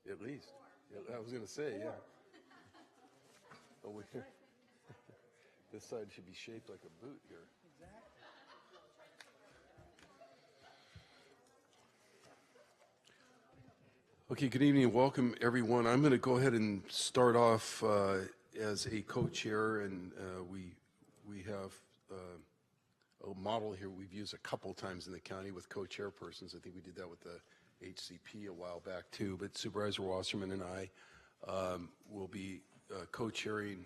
At least. Yeah, I was going to say, yeah. Oh, this side should be shaped like a boot here. Okay, good evening and welcome everyone. I'm going to go ahead and start off as a co-chair, and we have a model here we've used a couple times in the county with co-chairpersons. I think we did that with the HCP a while back too, but Supervisor Wasserman and I will be co-chairing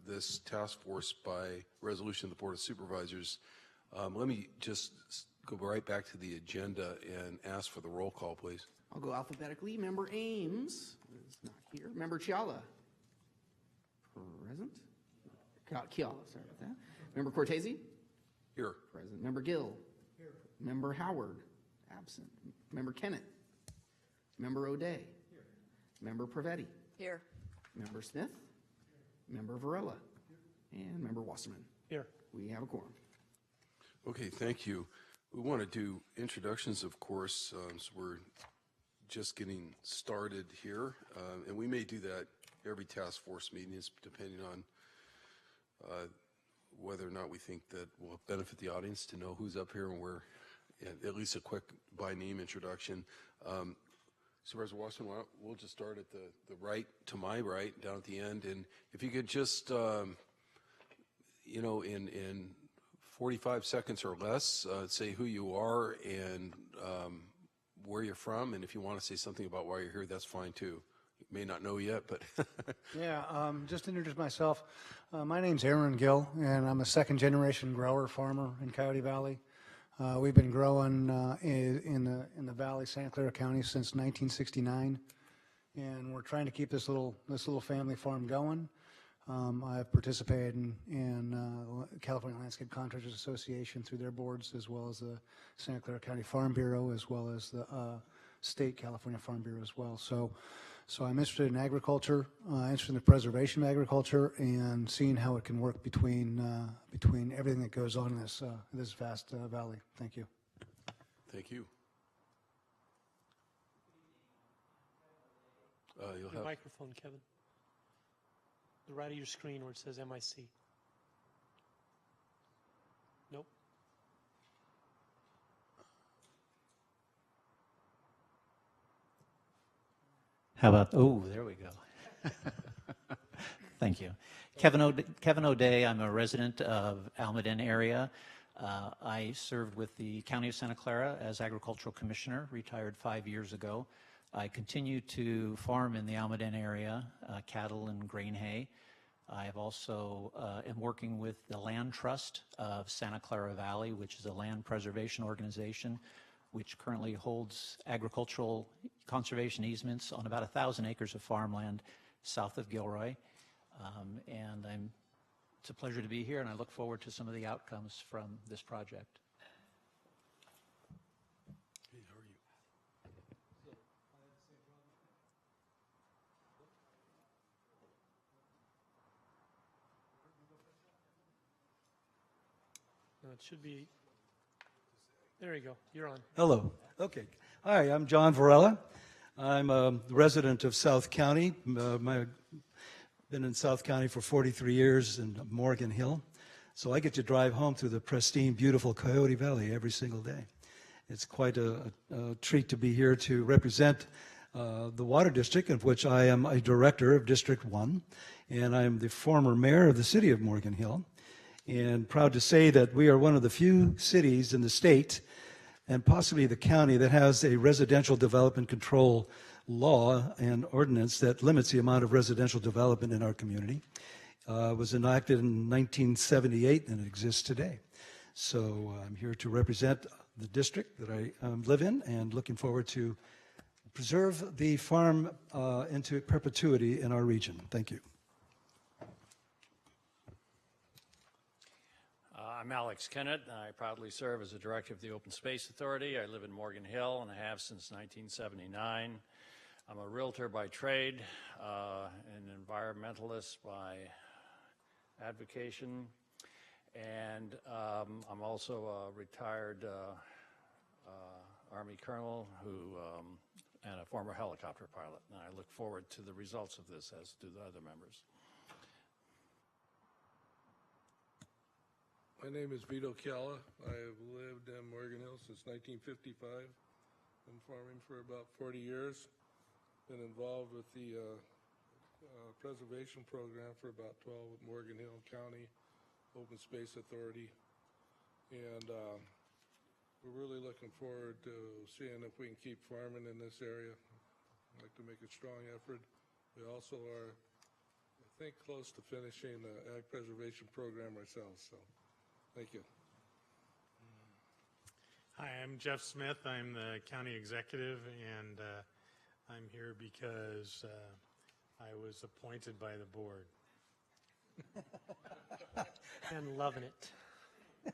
this task force by resolution of the Board of Supervisors. Let me just go right back to the agenda and ask for the roll call, please. I'll go alphabetically. Member Ames is not here. Member Chiala. Present. Chiala, sorry about that. Member Cortese. Here. Present. Member Gill. Here. Member Howard. Absent. Member Kennett. Member O'Day. Here. Member Pravetti. Here. Member Smith. Here. Member Varela. Here. And Member Wasserman. Here. We have a quorum. Okay, thank you. We want to do introductions, of course, so we're just getting started here, and we may do that every task force meeting, is depending on whether or not we think that will benefit the audience to know who's up here and where, at least a quick by name introduction. Supervisor Wasserman, we'll just start at the right, to my right, down at the end, and if you could just, you know, in 45 seconds or less, say who you are and where you're from, and if you want to say something about why you're here, that's fine too. You may not know yet, but Yeah, just to introduce myself, my name's Aaron Gill, and I'm a second-generation grower farmer in Coyote Valley. We've been growing in the Valley, Santa Clara County, since 1969, and we're trying to keep this little family farm going. I've participated in California Landscape Contractors Association through their boards, as well as the Santa Clara County Farm Bureau, as well as the State California Farm Bureau as well. So I'm interested in agriculture, interested in the preservation of agriculture, and seeing how it can work between everything that goes on in this vast valley. Thank you. thank you. You'll Your have microphone, Kevin. The right of your screen where it says MIC. Nope. How about, oh, there we go. Thank you. Kevin O'Day, I'm a resident of Almaden area. I served with the County of Santa Clara as Agricultural Commissioner, retired 5 years ago. I continue to farm in the Almaden area, cattle and grain hay. I have also am working with the Land Trust of Santa Clara Valley, which is a land preservation organization, which currently holds agricultural conservation easements on about 1,000 acres of farmland south of Gilroy. And it's a pleasure to be here, and I look forward to some of the outcomes from this project. Hey, how are you? No, it should be. There you go. You're on. Hello. Okay. Hi, I'm John Varela. I'm a resident of South County. I've been in South County for 43 years in Morgan Hill. So I get to drive home through the pristine, beautiful Coyote Valley every single day. It's quite a treat to be here to represent the Water District, of which I am a director of District 1, and I'm the former mayor of the city of Morgan Hill. And proud to say that we are one of the few cities in the state and possibly the county that has a residential development control law and ordinance that limits the amount of residential development in our community. It was enacted in 1978 and it exists today. So I'm here to represent the district that I live in and looking forward to preserve the farm into perpetuity in our region. Thank you. I'm Alex Kennett. I proudly serve as the director of the Open Space Authority. I live in Morgan Hill and I have since 1979. I'm a realtor by trade, an environmentalist by advocation, and I'm also a retired Army colonel who and a former helicopter pilot. And I look forward to the results of this, as do the other members. My name is Vito Chiala. I have lived in Morgan Hill since 1955. Been farming for about 40 years. Been involved with the preservation program for about 12 with Morgan Hill County Open Space Authority. And we're really looking forward to seeing if we can keep farming in this area. I'd like to make a strong effort. We also are, I think, close to finishing the ag preservation program ourselves. So. Thank you. Hi, I'm Jeff Smith. I'm the county executive, and I'm here because I was appointed by the board. And loving it.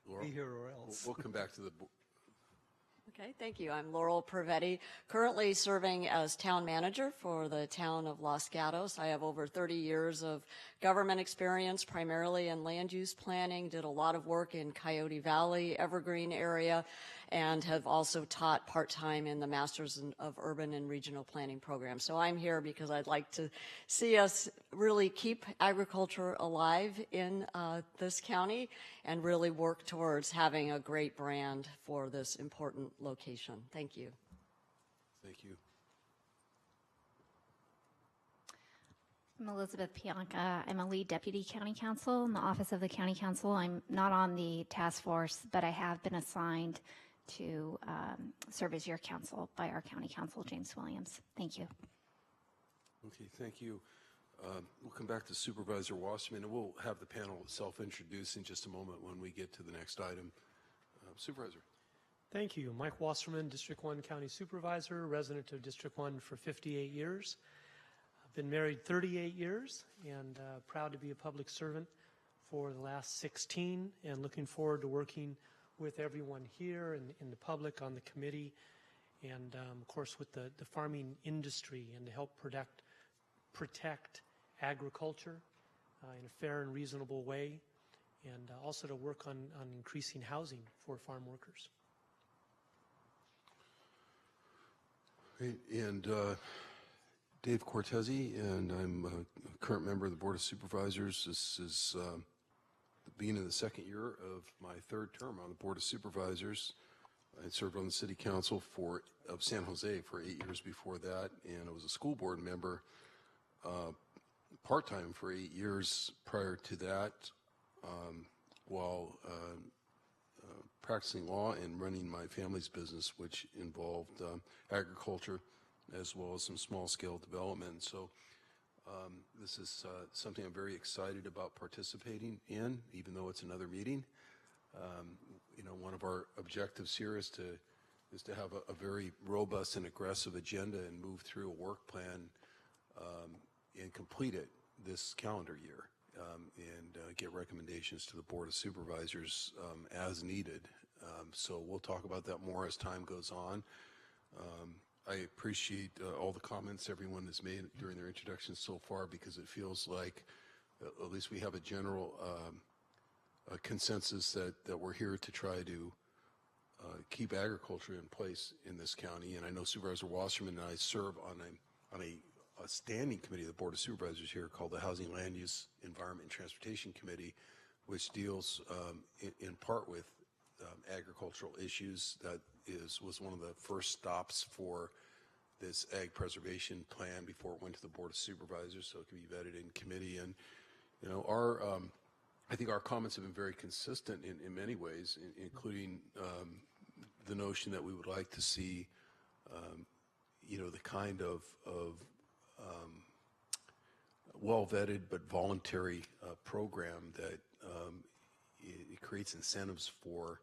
Laurel? Be here or else. We'll come back to the board. Okay, thank you. I'm Laurel Prevetti, currently serving as town manager for the town of Los Gatos. I have over 30 years of government experience, primarily in land use planning, did a lot of work in Coyote Valley, Evergreen area, and have also taught part-time in the Masters of Urban and Regional Planning program. So I'm here because I'd like to see us really keep agriculture alive in this county and really work towards having a great brand for this important location. Thank you. Thank you. I'm Elizabeth Pianca. I'm a lead deputy county counsel in the office of the county counsel. I'm not on the task force, but I have been assigned to serve as your counsel by our county counsel, James Williams. Thank you. Okay, thank you. We'll come back to Supervisor Wasserman, and we'll have the panel self-introduce in just a moment when we get to the next item. Supervisor. Thank you. Mike Wasserman, District 1 County Supervisor, resident of District 1 for 58 years. I've been married 38 years and proud to be a public servant for the last 16, and looking forward to working with everyone here and in the public on the committee, and of course with the farming industry, and to help protect agriculture in a fair and reasonable way, and also to work on increasing housing for farm workers. Great. And Dave Cortese, and I'm a current member of the Board of Supervisors. This is the beginning of the second year of my third term on the Board of Supervisors. I served on the City Council of San Jose for 8 years before that, and I was a school board member part-time for 8 years prior to that, while practicing law and running my family's business, which involved agriculture as well as some small-scale development. So this is something I'm very excited about participating in, even though it's another meeting. You know, one of our objectives here is to have a very robust and aggressive agenda and move through a work plan and complete it this calendar year, and get recommendations to the Board of Supervisors as needed. So we'll talk about that more as time goes on. I appreciate all the comments everyone has made during their introductions so far, because it feels like at least we have a general consensus that we're here to try to keep agriculture in place in this county. And I know Supervisor Wasserman and I serve on a standing committee of the Board of Supervisors here called the Housing, Land Use, Environment, and Transportation Committee, which deals in part with agricultural issues. That was one of the first stops for this ag preservation plan before it went to the Board of Supervisors, so it can be vetted in committee. And you know, I think our comments have been very consistent in many ways, including the notion that we would like to see, you know, the kind of well-vetted but voluntary program that it creates incentives for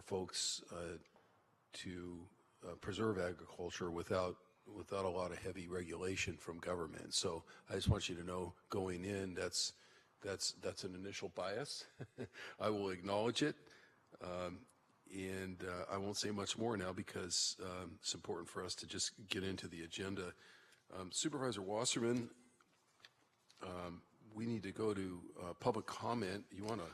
folks to preserve agriculture without a lot of heavy regulation from government. So I just want you to know, going in, that's an initial bias. I will acknowledge it, and I won't say much more now because it's important for us to just get into the agenda. Supervisor Wasserman, we need to go to public comment. You want to?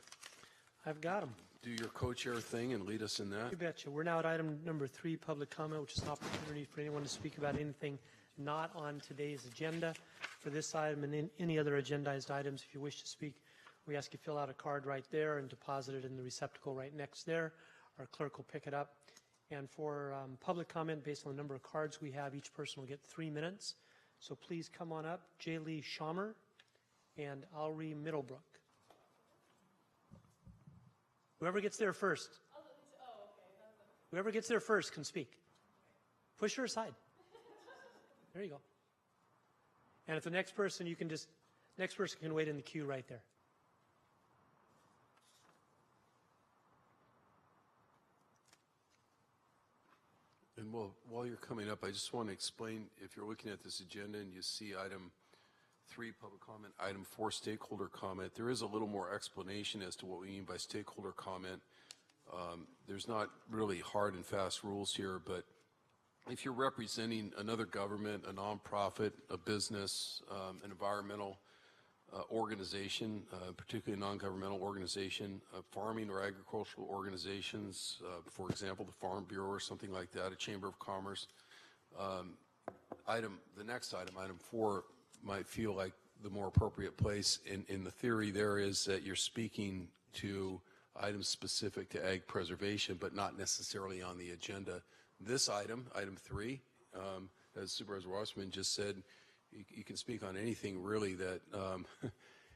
I've got them. do your co-chair thing and lead us in that? You betcha. We're now at item number 3, public comment, which is an opportunity for anyone to speak about anything not on today's agenda. For this item and any other agendized items, if you wish to speak, we ask you fill out a card right there and deposit it in the receptacle right next there. Our clerk will pick it up. And for public comment, based on the number of cards we have, each person will get 3 minutes. So please come on up, J. Lee Schamer and Alri Middlebrook. Whoever gets there first. Whoever gets there first can speak. Push her aside. There you go. And if the next person, next person can wait in the queue right there. And while you're coming up, I just want to explain, if you're looking at this agenda and you see item 3, public comment, item 4, stakeholder comment, there is a little more explanation as to what we mean by stakeholder comment. There's not really hard and fast rules here, but if you're representing another government, a nonprofit, a business, an environmental organization, particularly a non-governmental organization, farming or agricultural organizations, for example, the Farm Bureau or something like that, a Chamber of Commerce. The next item, item 4, might feel like the more appropriate place. In the theory there is that you're speaking to items specific to ag preservation, but not necessarily on the agenda. This item, item 3, as Supervisor Wasserman just said, you can speak on anything really that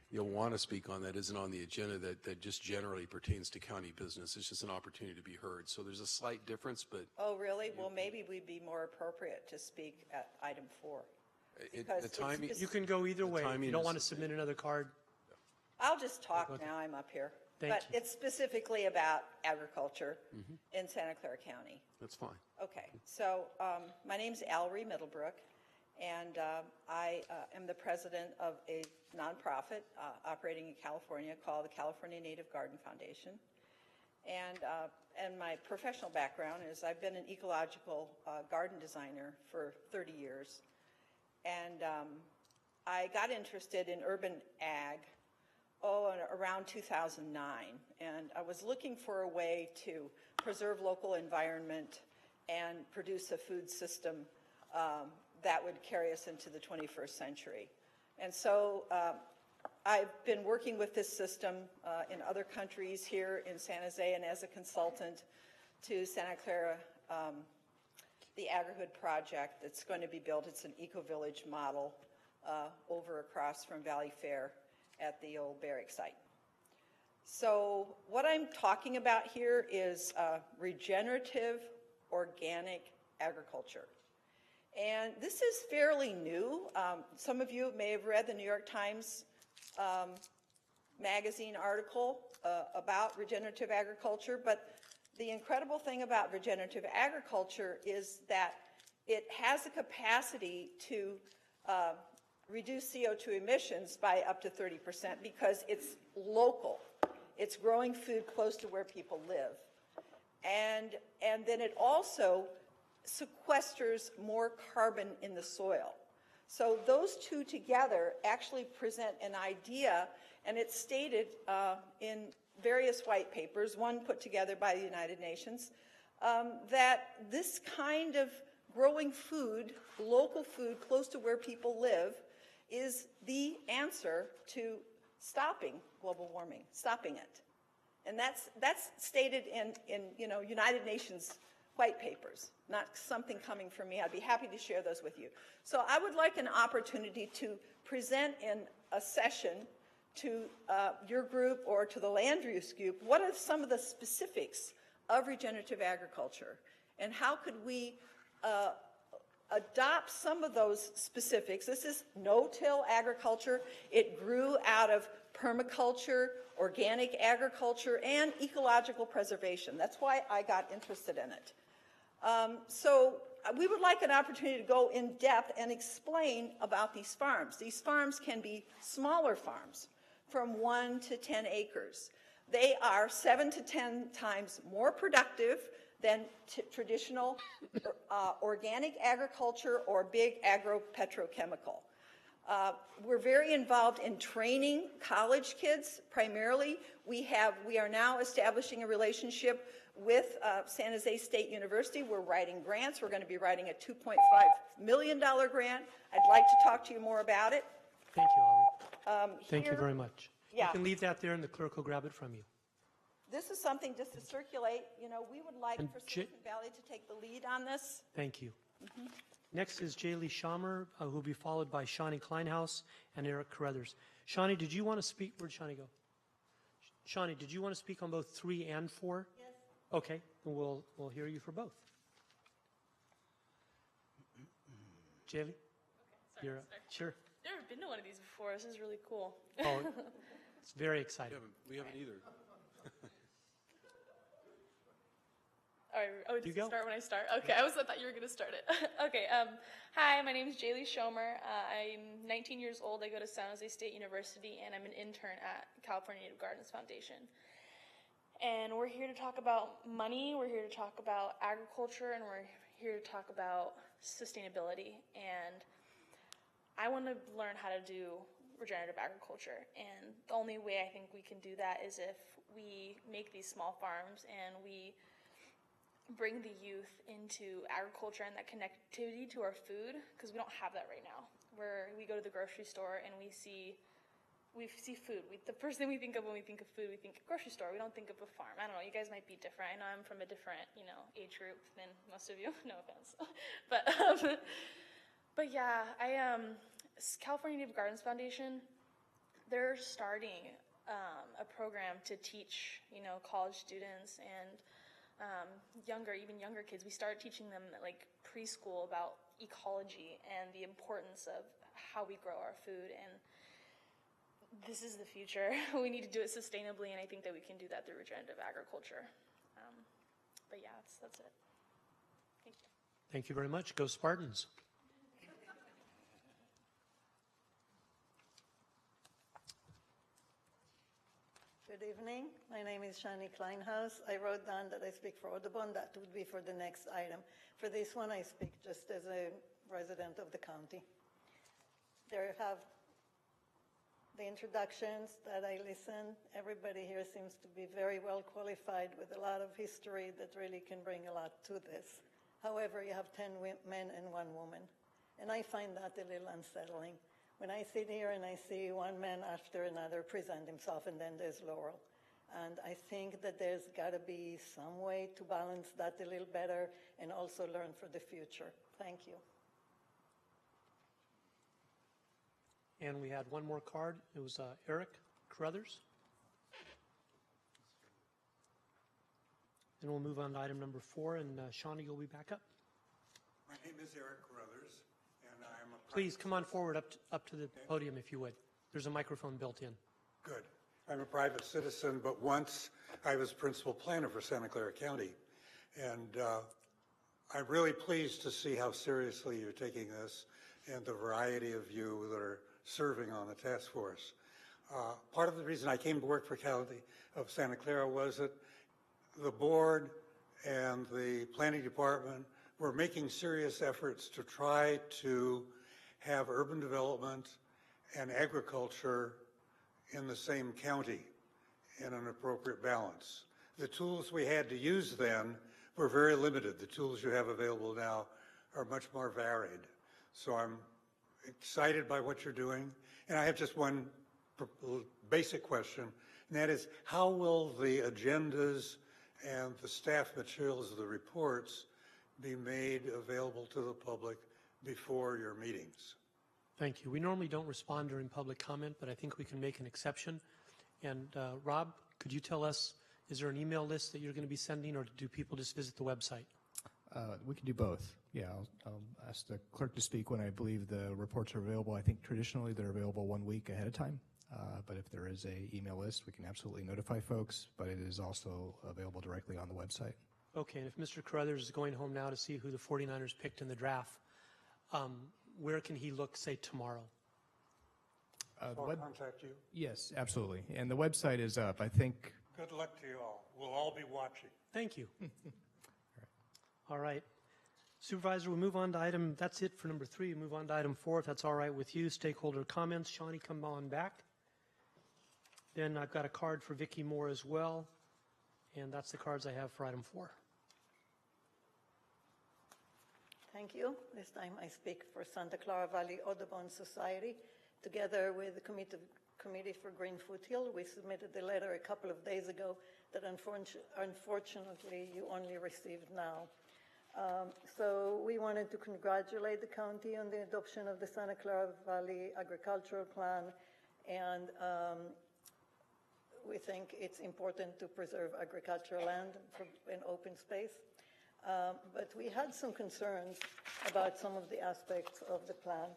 you'll want to speak on that isn't on the agenda that just generally pertains to county business. It's just an opportunity to be heard. So there's a slight difference, but... Oh, really? Well, maybe we'd be more appropriate to speak at item 4. The timing... You can go either way. If you don't want to submit another card. I'll just talk now. I'm up here. But it's specifically about agriculture in Santa Clara County. That's fine. Okay. So my name's Alri Middlebrook, and I am the president of a nonprofit operating in California called the California Native Garden Foundation. And my professional background is I've been an ecological garden designer for 30 years. And I got interested in urban ag around 2009, and I was looking for a way to preserve local environment and produce a food system that would carry us into the 21st century. And so I've been working with this system in other countries, here in San Jose, and as a consultant to Santa Clara, the AgriHood project that's going to be built. It's an eco-village model over across from Valley Fair at the old barrack site. So what I'm talking about here is regenerative organic agriculture. And this is fairly new. Some of you may have read the New York Times magazine article about regenerative agriculture, but the incredible thing about regenerative agriculture is that it has the capacity to reduce CO2 emissions by up to 30% because it's local. It's growing food close to where people live. And then it also sequesters more carbon in the soil. So those two together actually present an idea, and it's stated in various white papers, one put together by the United Nations, that this kind of growing food, local food close to where people live, is the answer to stopping global warming, stopping it. And that's stated in United Nations white papers, not something coming from me. I'd be happy to share those with you. So I would like an opportunity to present in a session to your group or to the land use group what are some of the specifics of regenerative agriculture, and how could we adopt some of those specifics. This is no-till agriculture. It grew out of permaculture, organic agriculture, and ecological preservation. That's why I got interested in it. So we would like an opportunity to go in depth and explain about these farms. These farms can be smaller farms from 1 to 10 acres. They are 7 to 10 times more productive than traditional organic agriculture or big agro-petrochemical. We're very involved in training college kids primarily. We are now establishing a relationship with San Jose State University. We're writing grants. We're going to be writing a $2.5 million grant. I'd like to talk to you more about it. Thank you, Aubrey. Thank you Here- very much. Yeah. You can leave that there and the clerk will grab it from you. This is something just to circulate. You know, we would like And for Silicon Valley to take the lead on this. Thank you. Next is Jaylee Schamer, who will be followed by Shawnee Kleinhaus and Eric Carruthers. Shawnee, did you want to speak? Where'd Shawnee go? Shawnee, did you want to speak on both 3 and 4? Yes. Okay, then we'll hear you for both. Jaylee? You're up. Sure. Never been to one of these before. This is really cool. Oh, it's very exciting. We haven't either. All right. Oh, does You it go. start when I start? Okay. I thought you were going to start it. Okay. Hi, my name is Jaylee Schomer. I'm 19 years old. I go to San Jose State University, and I'm an intern at California Native Gardens Foundation. And we're here to talk about money. We're here to talk about agriculture, and we're here to talk about sustainability. And I want to learn how to do regenerative agriculture. And the only way I think we can do that is if we make these small farms and we bring the youth into agriculture and that connectivity to our food, because we don't have that right now. Where we go to the grocery store and we see food. The first thing we think of when we think of food, we think grocery store. We don't think of a farm. I don't know. You guys might be different. I know I'm from a different, age group than most of you. No offense, but yeah, California Native Gardens Foundation, they're starting a program to teach, college students and even younger kids. We started teaching them at preschool about ecology and the importance of how we grow our food. And this is the future. We need to do it sustainably, and I think that we can do that through regenerative agriculture. But yeah, that's it. Thank you. Thank you very much. Go Spartans. Good evening. My name is Shani Kleinhaus. I wrote down that I speak for Audubon. That would be for the next item. For this one, I speak just as a resident of the county. There have the introductions that I listened. Everybody here seems to be very well qualified with a lot of history that really can bring a lot to this. However, you have 10 men and 1 woman, and I find that a little unsettling. When I sit here and I see one man after another present himself, and then there's Laurel. And I think that there's got to be some way to balance that a little better and also learn for the future. Thank you. And we had one more card. It was Eric Carruthers. Then we'll move on to item number 4, and Shawnee, you'll be back up. My name is Eric Carruthers, and I'm a... Please come on forward up to the podium if you would. There's a microphone built in. Good. I'm a private citizen, but once I was principal planner for Santa Clara County, and I'm really pleased to see how seriously you're taking this and the variety of you that are serving on the task force. Part of the reason I came to work for County of Santa Clara was that the board and the planning department were making serious efforts to try to have urban development and agriculture in the same county in an appropriate balance. The tools we had to use then were very limited. The tools you have available now are much more varied. So I'm excited by what you're doing. And I have just one basic question, and that is, how will the agendas and the staff materials of the reports be made available to the public before your meetings? Thank you. We normally don't respond during public comment, but I think we can make an exception. And Rob, could you tell us, is there an email list that you're going to be sending, or do people just visit the website? We can do both. Yeah, I'll ask the clerk to speak when I believe the reports are available. I think traditionally they're available 1 week ahead of time. But if there is a email list, we can absolutely notify folks, but it is also available directly on the website. Okay, and if Mr. Carruthers is going home now to see who the 49ers picked in the draft, where can he look, say, tomorrow? I'll contact you. Yes, absolutely. And the website is up, I think. Good luck to you all. We'll all be watching. Thank you. All right. Supervisor, we'll move on to item, that's it for number 3. We'll move on to item 4, if that's all right with you. Stakeholder comments. Shawnee, come on back. Then I've got a card for Vicki Moore as well. And that's the cards I have for item 4. Thank you. This time I speak for Santa Clara Valley Audubon Society. Together with the Committee for Green Foothill, we submitted the letter a couple of days ago that unfortunately you only received now. So we wanted to congratulate the county on the adoption of the Santa Clara Valley Agricultural Plan, and we think it's important to preserve agricultural land and open space. But we had some concerns about some of the aspects of the plan.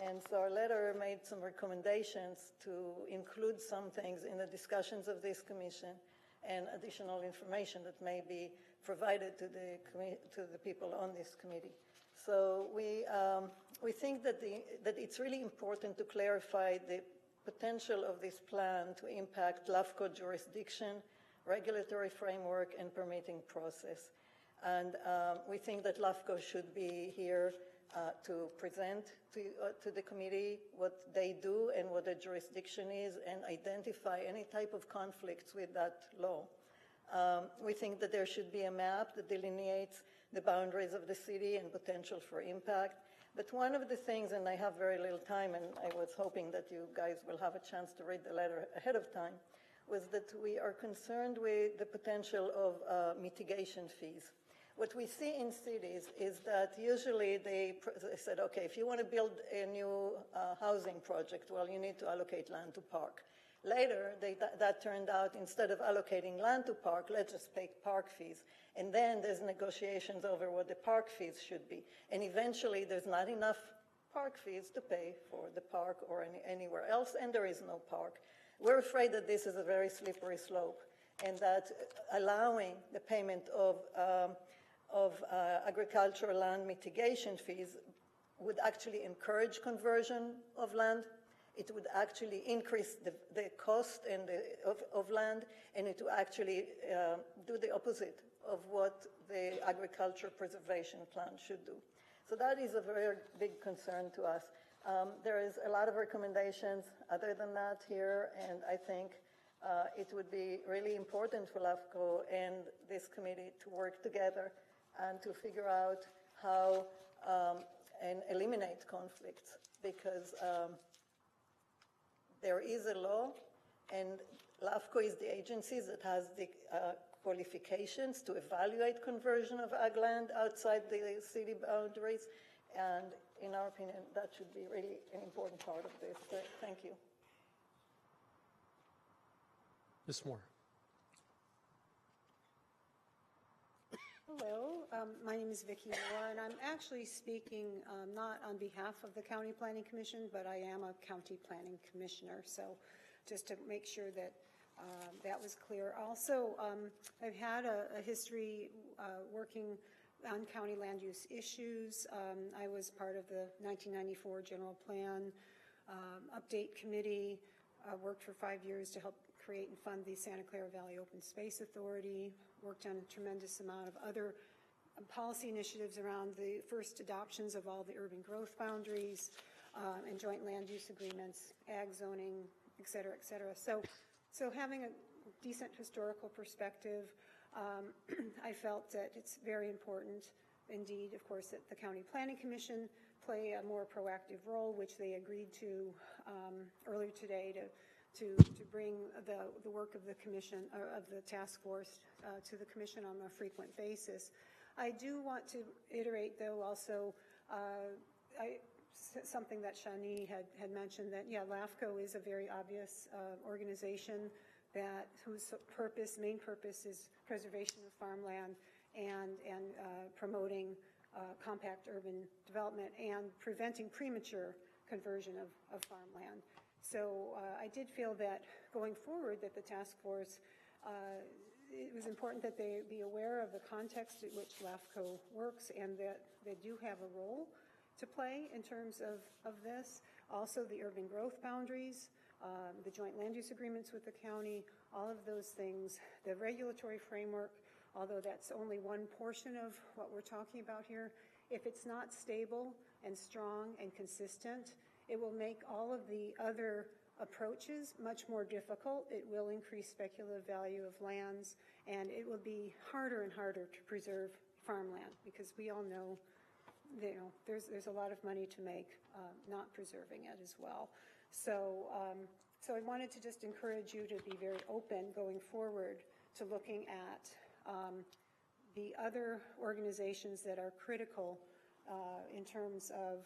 And so our letter made some recommendations to include some things in the discussions of this commission and additional information that may be provided to the people on this committee. So we think that it's really important to clarify the potential of this plan to impact LAFCO jurisdiction, regulatory framework, and permitting process. And we think that LAFCO should be here to present to the committee what they do and what their jurisdiction is, and identify any type of conflicts with that law. We think that there should be a map that delineates the boundaries of the city and potential for impact. But one of the things, and I have very little time, and I was hoping that you guys will have a chance to read the letter ahead of time, was that we are concerned with the potential of mitigation fees. What we see in cities is that usually they said, okay, if you want to build a new housing project, well, you need to allocate land to park. Later, that turned out, instead of allocating land to park, let's just pay park fees. And then there's negotiations over what the park fees should be. And eventually, there's not enough park fees to pay for the park or anywhere else, and there is no park. We're afraid that this is a very slippery slope, and that allowing the payment of agricultural land mitigation fees would actually encourage conversion of land. It would actually increase the cost and of land, and it would actually do the opposite of what the agriculture preservation plan should do. So that is a very big concern to us. There is a lot of recommendations other than that here, and I think it would be really important for LAFCO and this committee to work together and to figure out how and eliminate conflicts, because there is a law, and LAFCO is the agency that has the qualifications to evaluate conversion of ag land outside the city boundaries, and in our opinion, that should be really an important part of this. So, thank you. Ms. Moore. Hello, my name is Vicki Moore, and I'm actually speaking not on behalf of the County Planning Commission, but I am a County Planning Commissioner, so just to make sure that that was clear. Also, I've had a history working on county land use issues. I was part of the 1994 General Plan Update Committee, worked for 5 years to help create and fund the Santa Clara Valley Open Space Authority, worked on a tremendous amount of other policy initiatives around the first adoptions of all the urban growth boundaries and joint land use agreements, ag zoning, et cetera, et cetera. So having a decent historical perspective, I felt that it's very important, indeed, of course, that the County Planning Commission play a more proactive role, which they agreed to earlier today to bring the work of the commission, of the task force to the commission on a frequent basis. I do want to iterate, though, also something that Shani had mentioned, that, yeah, LAFCO is a very obvious organization whose main purpose is preservation of farmland and promoting compact urban development and preventing premature conversion of farmland. So I did feel that going forward that the task force, it was important that they be aware of the context in which LAFCO works and that they do have a role to play in terms of this. Also the urban growth boundaries, the joint land use agreements with the county, all of those things, the regulatory framework, although that's only one portion of what we're talking about here. If it's not stable and strong and consistent, it will make all of the other approaches much more difficult. It will increase speculative value of lands, and it will be harder and harder to preserve farmland, because we all know, there's a lot of money to make not preserving it as well. So I wanted to just encourage you to be very open going forward to looking at the other organizations that are critical in terms of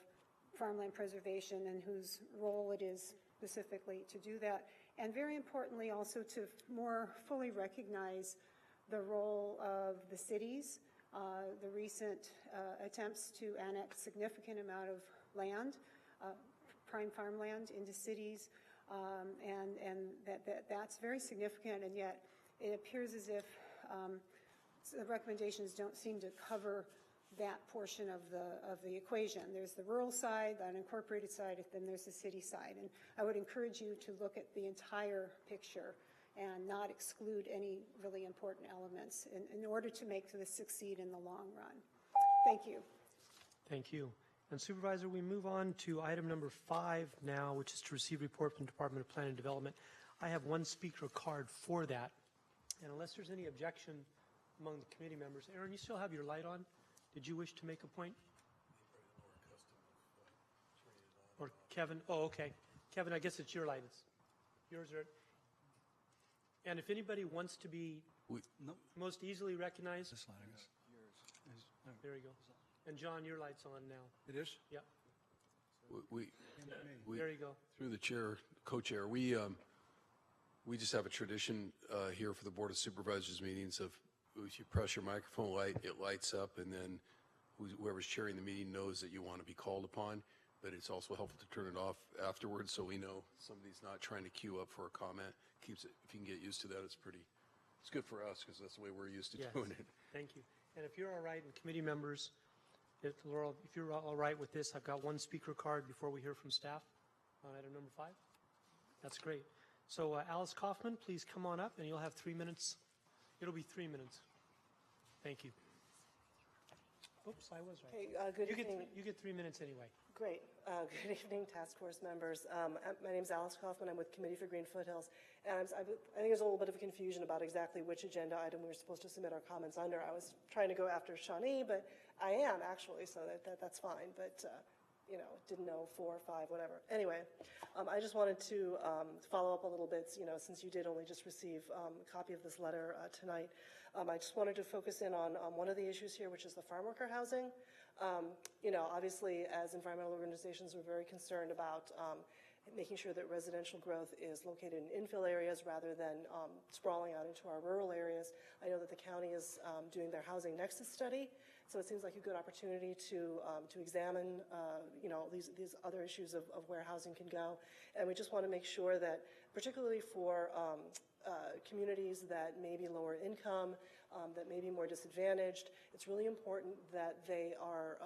farmland preservation and whose role it is specifically to do that. And very importantly also to more fully recognize the role of the cities, the recent attempts to annex significant amount of land, prime farmland into cities, and that's very significant, and yet it appears as if the recommendations don't seem to cover that portion of the equation. There's the rural side, the unincorporated side, and then there's the city side. And I would encourage you to look at the entire picture and not exclude any really important elements in order to make this succeed in the long run. Thank you. Thank you. And Supervisor, we move on to item number 5 now, which is to receive report from the Department of Planning and Development. I have one speaker card for that. And unless there's any objection among the committee members, Aaron, you still have your light on? Did you wish to make a point? Or Kevin? Oh, okay. Kevin, I guess it's your light. It's yours. And if anybody wants to be most easily recognized. This light is yours. There you go. And John, your light's on now. It is? Yeah. We There you go. Through the chair, co-chair, we just have a tradition here for the Board of Supervisors meetings of if you press your microphone light, it lights up, and then whoever's chairing the meeting knows that you want to be called upon. But it's also helpful to turn it off afterwards so we know somebody's not trying to queue up for a comment. Keeps it, if you can get used to that, it's good for us because that's the way we're used to doing it. Thank you. And if you're all right, and committee members, Laurel, if you're all right with this, I've got one speaker card before we hear from staff on item number 5. That's great. So Alice Kaufman, please come on up, and you'll have 3 minutes. It'll be 3 minutes. Thank you. Oops, I was right. Hey, good evening. You get 3 minutes anyway. Great. Good evening, task force members. My name is Alice Kaufman. I'm with Committee for Green Foothills. And I think there's a little bit of confusion about exactly which agenda item we were supposed to submit our comments under. I was trying to go after Shawnee, but I am actually, so that's fine. But, didn't know 4 or 5, whatever. Anyway, I just wanted to follow up a little bit, since you did only just receive a copy of this letter tonight. I just wanted to focus in on one of the issues here, which is the farm worker housing. Obviously, as environmental organizations, we're very concerned about making sure that residential growth is located in infill areas rather than sprawling out into our rural areas. I know that the county is doing their housing nexus study, so it seems like a good opportunity to examine, these other issues of where housing can go. And we just want to make sure that, particularly for communities that may be lower income, that may be more disadvantaged, it's really important that they are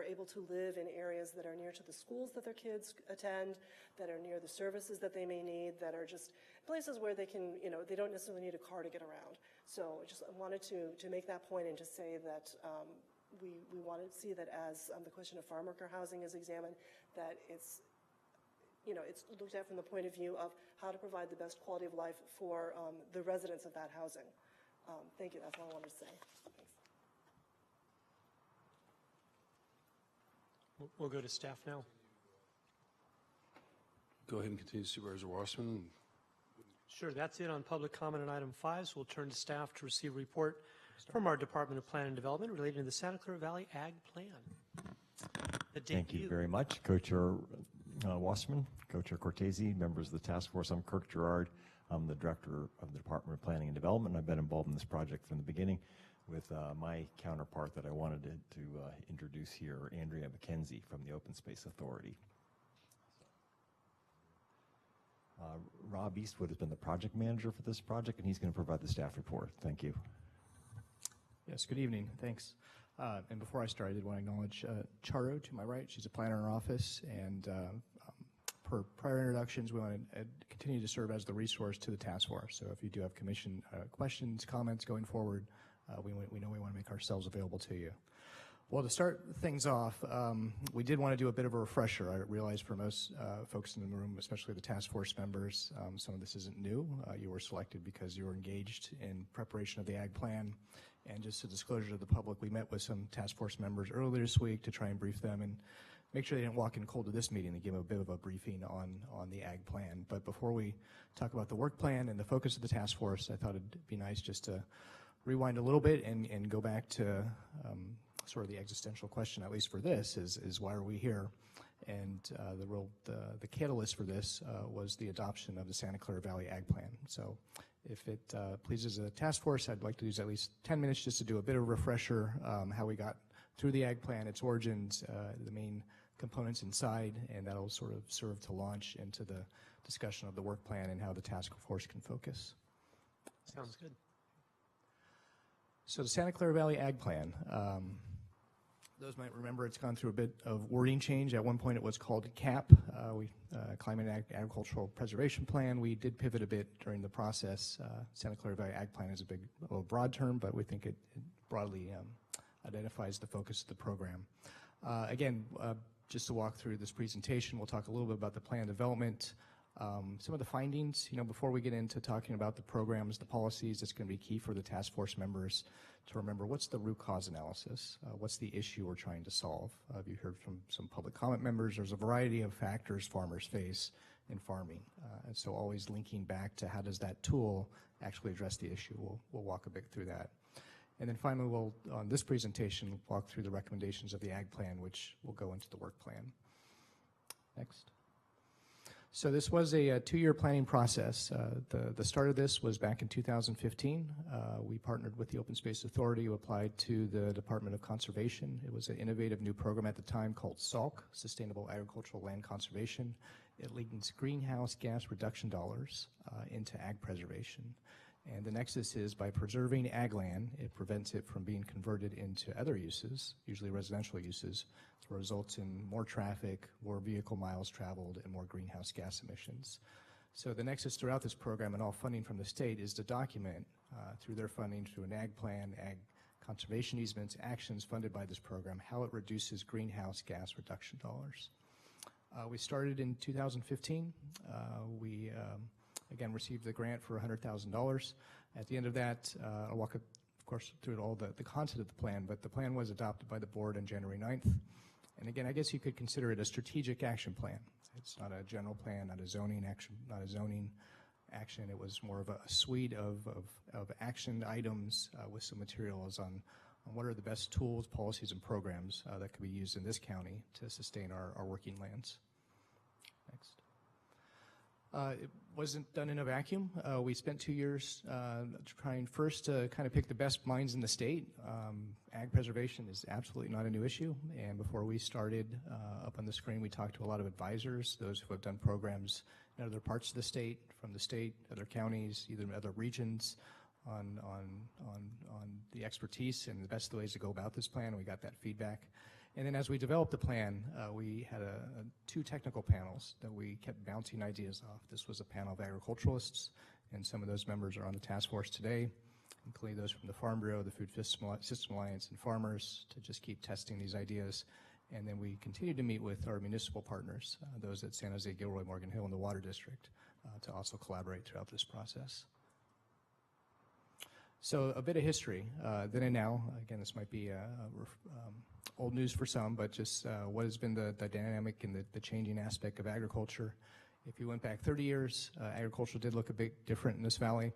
able to live in areas that are near to the schools that their kids attend, that are near the services that they may need, that are just places where they can, they don't necessarily need a car to get around. So I just wanted to make that point and to say that we want to see that as the question of farm worker housing is examined, that it's looked at from the point of view of how to provide the best quality of life for the residents of that housing. Thank you. That's all I wanted to say. Thanks. We'll go to staff now. Go ahead and continue, Supervisor Wasserman. Sure, that's it on public comment on item 5, so we'll turn to staff to receive a report from our Department of Planning and Development related to the Santa Clara Valley Ag Plan. Thank you very much, Co-Chair Wasserman, Co-Chair Cortese, members of the task force. I'm Kirk Gerard. I'm the Director of the Department of Planning and Development. I've been involved in this project from the beginning with my counterpart that I wanted to introduce here, Andrea McKenzie from the Open Space Authority. Rob Eastwood has been the project manager for this project, and he's going to provide the staff report. Thank you. Yes, good evening. Thanks. And before I start, I did want to acknowledge Charo to my right. She's a planner in our office, and per prior introductions, we want to continue to serve as the resource to the task force. So if you do have commission questions, comments going forward, we know we want to make ourselves available to you. Well, to start things off, we did want to do a bit of a refresher. I realize for most folks in the room, especially the task force members, some of this isn't new. You were selected because you were engaged in preparation of the Ag Plan. And just a disclosure to the public, we met with some task force members earlier this week to try and brief them and make sure they didn't walk in cold to this meeting. They give a bit of a briefing on the Ag Plan. But before we talk about the work plan and the focus of the task force, I thought it'd be nice just to rewind a little bit and go back to sort of the existential question, at least for this, is why are we here? And the catalyst for this was the adoption of the Santa Clara Valley Ag Plan. So if it pleases the task force, I'd like to use at least 10 minutes just to do a bit of a refresher, how we got through the Ag Plan, its origins, the main components inside, and that'll sort of serve to launch into the discussion of the work plan and how the task force can focus. Sounds good. So the Santa Clara Valley Ag Plan, those might remember it's gone through a bit of wording change. At one point it was called CAP, Climate and Agricultural Preservation Plan. We did pivot a bit during the process. Santa Clara Valley Ag Plan is a broad term, but we think it broadly identifies the focus of the program. Again, just to walk through this presentation, we'll talk a little bit about the plan development, some of the findings, before we get into talking about the programs, the policies. It's going to be key for the task force members to remember what's the root cause analysis, what's the issue we're trying to solve. You heard from some public comment members, there's a variety of factors farmers face in farming. And so always linking back to how does that tool actually address the issue. We'll walk a bit through that. And then finally, we'll, on this presentation, walk through the recommendations of the Ag Plan, which will go into the work plan. Next. So this was a two-year planning process. The start of this was back in 2015. We partnered with the Open Space Authority, who applied to the Department of Conservation. It was an innovative new program at the time called SALC, Sustainable Agricultural Land Conservation. It links greenhouse gas reduction dollars into ag preservation. And the nexus is by preserving ag land, it prevents it from being converted into other uses, usually residential uses, so it results in more traffic, more vehicle miles traveled, and more greenhouse gas emissions. So the nexus throughout this program and all funding from the state is to document through their funding, through an ag plan, ag conservation easements, actions funded by this program, how it reduces greenhouse gas reduction dollars. We started in 2015. We again, received the grant for $100,000. At the end of that, I'll walk, of course, through all the content of the plan, but the plan was adopted by the board on January 9th. And again, I guess you could consider it a strategic action plan. It's not a general plan, not a zoning action, It was more of a suite of action items with some materials on what are the best tools, policies, and programs that could be used in this county to sustain our working lands. Next. It wasn't done in a vacuum. We spent 2 years trying first to kind of pick the best minds in the state. Ag preservation is absolutely not a new issue. And before we started, up on the screen, we talked to a lot of advisors, those who have done programs in other parts of the state, from the state, other counties, either other regions, on the expertise and the best ways to go about this plan. We got that feedback. And then as we developed the plan, we had two technical panels that we kept bouncing ideas off. This was a panel of agriculturalists, and some of those members are on the task force today, including those from the Farm Bureau, the Food System Alliance, and farmers, to just keep testing these ideas. And then we continued to meet with our municipal partners, those at San Jose, Gilroy, Morgan Hill, and the Water District, to also collaborate throughout this process. So a bit of history, then and now. Again, this might be old news for some, but just what has been the dynamic and the changing aspect of agriculture. If you went back 30 years, agriculture did look a bit different in this valley.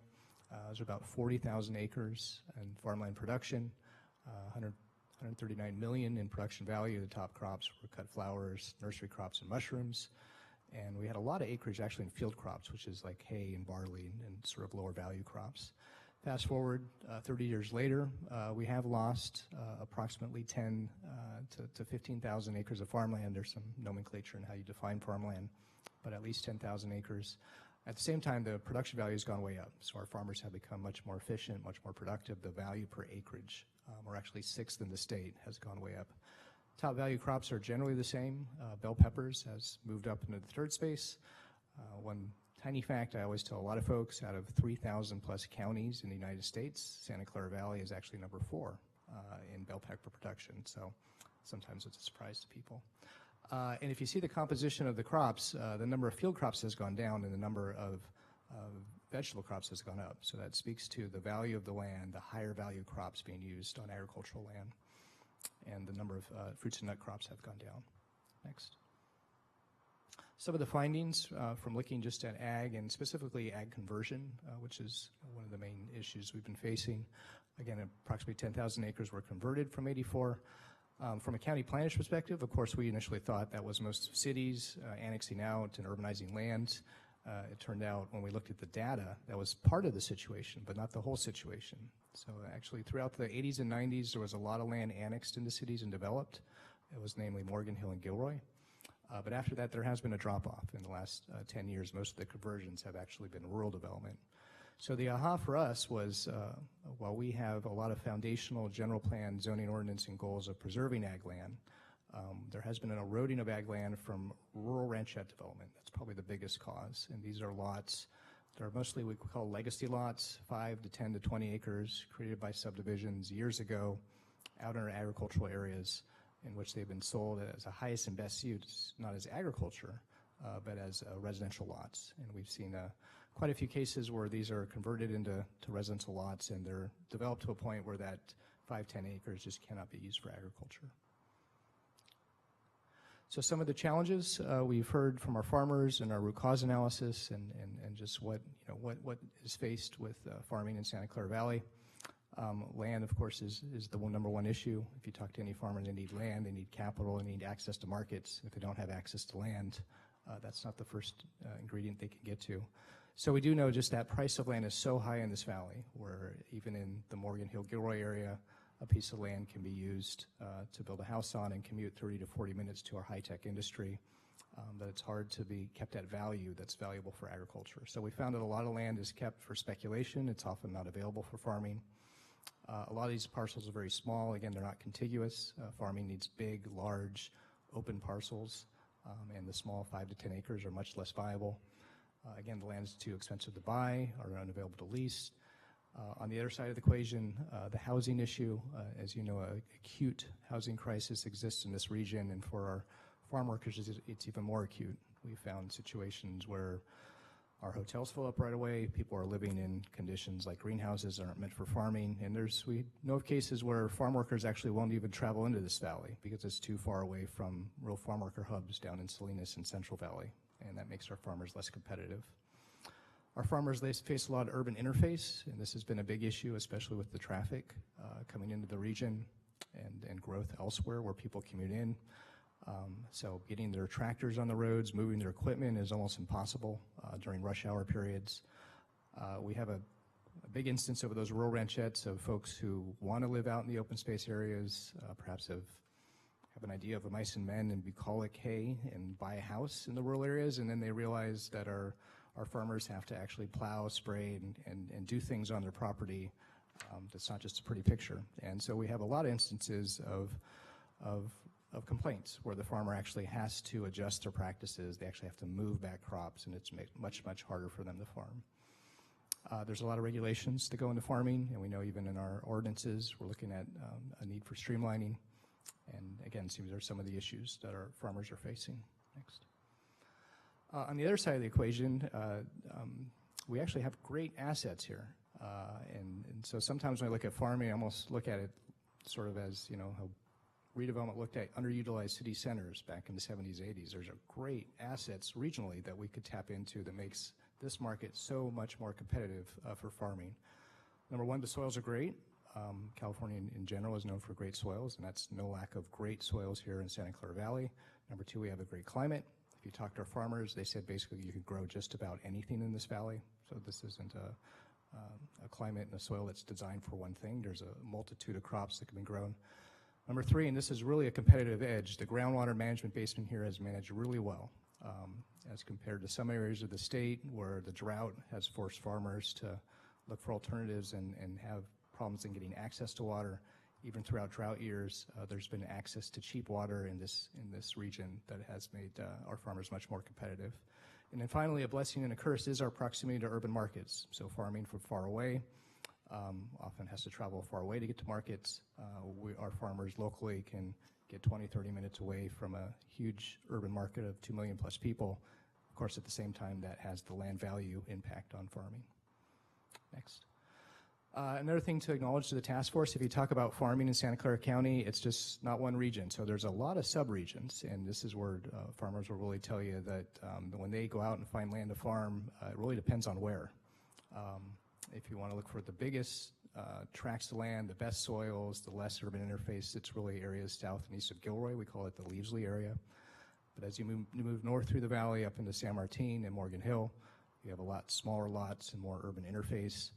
There's about 40,000 acres in farmland production, 139 million in production value. The top crops were cut flowers, nursery crops, and mushrooms. And we had a lot of acreage actually in field crops, which is like hay and barley and sort of lower value crops. Fast forward 30 years later, we have lost approximately 10 to 15,000 acres of farmland. There's some nomenclature in how you define farmland, but at least 10,000 acres. At the same time, the production value has gone way up. So our farmers have become much more efficient, much more productive. The value per acreage, or actually sixth in the state, has gone way up. Top value crops are generally the same. Bell peppers has moved up into the third space. One tiny fact I always tell a lot of folks, out of 3,000 plus counties in the United States, Santa Clara Valley is actually number 4 in bell pepper production. So sometimes it's a surprise to people. And if you see the composition of the crops, the number of field crops has gone down and the number of vegetable crops has gone up. So that speaks to the value of the land, the higher value crops being used on agricultural land. And the number of fruits and nut crops have gone down. Next. Some of the findings from looking just at ag and specifically ag conversion, which is one of the main issues we've been facing. Again, approximately 10,000 acres were converted from 84. From a county planner's perspective, of course, we initially thought that was most cities annexing out and urbanizing land. It turned out when we looked at the data, that was part of the situation, but not the whole situation. So actually throughout the 80s and 90s, there was a lot of land annexed into cities and developed. It was namely Morgan Hill and Gilroy. But after that, there has been a drop-off. In the last 10 years, most of the conversions have actually been rural development. So the aha for us was, while we have a lot of foundational general plan zoning ordinance and goals of preserving ag land, there has been an eroding of ag land from rural ranchette development. That's probably the biggest cause. And these are lots that are mostly what we call legacy lots, 5 to 10 to 20 acres, created by subdivisions years ago out in our agricultural areas, in which they've been sold as a highest and best use, not as agriculture, but as residential lots. And we've seen quite a few cases where these are converted into residential lots, and they're developed to a point where that 5, 10 acres just cannot be used for agriculture. So some of the challenges we've heard from our farmers in our root cause analysis and just what is faced with farming in Santa Clara Valley. Land, of course, is the number one issue. If you talk to any farmer, they need land, they need capital, they need access to markets. If they don't have access to land, that's not the first ingredient they can get to. So we do know just that price of land is so high in this valley, where even in the Morgan Hill Gilroy area, a piece of land can be used to build a house on and commute 30 to 40 minutes to our high-tech industry, that it's hard to be kept at value that's valuable for agriculture. So we found that a lot of land is kept for speculation. It's often not available for farming. A lot of these parcels are very small. Again, they're not contiguous. Farming needs big, large, open parcels, and the small 5 to 10 acres are much less viable. Again, the land is too expensive to buy or unavailable to lease. On the other side of the equation, the housing issue, as you know, an acute housing crisis exists in this region, and for our farm workers, it's even more acute. We found situations where our hotels fill up right away. People are living in conditions like greenhouses that aren't meant for farming, and we know of cases where farm workers actually won't even travel into this valley because it's too far away from real farm worker hubs down in Salinas and Central Valley, and that makes our farmers less competitive. Our farmers, they face a lot of urban interface, and this has been a big issue, especially with the traffic coming into the region and growth elsewhere where people commute in. So getting their tractors on the roads, moving their equipment is almost impossible during rush hour periods. We have a big instance of those rural ranchettes of folks who want to live out in the open space areas, perhaps have an idea of a mice and men and bucolic hay and buy a house in the rural areas, and then they realize that our farmers have to actually plow, spray, and do things on their property. That's not just a pretty picture. And so we have a lot of instances of complaints where the farmer actually has to adjust their practices. They actually have to move back crops, and it's much, much harder for them to farm. There's a lot of regulations that go into farming, and we know even in our ordinances, we're looking at a need for streamlining. And again, these are some of the issues that our farmers are facing. Next. On the other side of the equation, we actually have great assets here. And so sometimes when I look at farming, I almost look at it sort of as, how redevelopment looked at underutilized city centers back in the 70s, 80s. There's great assets regionally that we could tap into that makes this market so much more competitive for farming. Number one, the soils are great. California in general is known for great soils, and that's no lack of great soils here in Santa Clara Valley. Number two, we have a great climate. If you talk to our farmers, they said basically you can grow just about anything in this valley. So this isn't a climate and a soil that's designed for one thing. There's a multitude of crops that can be grown. Number three, and this is really a competitive edge, the groundwater management basin here has managed really well as compared to some areas of the state where the drought has forced farmers to look for alternatives and have problems in getting access to water. even throughout drought years, there's been access to cheap water in this region that has made our farmers much more competitive. And then finally, a blessing and a curse is our proximity to urban markets. So farming from far away often has to travel far away to get to markets. Our farmers locally can get 20, 30 minutes away from a huge urban market of 2 million plus people. Of course, at the same time, that has the land value impact on farming. Next. Another thing to acknowledge to the task force, if you talk about farming in Santa Clara County, it's just not one region. So there's a lot of sub-regions, and this is where farmers will really tell you that when they go out and find land to farm, it really depends on where. If you want to look for the biggest tracts of land, the best soils, the less urban interface, it's really areas south and east of Gilroy. We call it the Leavesley area. But as you move north through the valley up into San Martin and Morgan Hill, you have a lot smaller lots and more urban interface.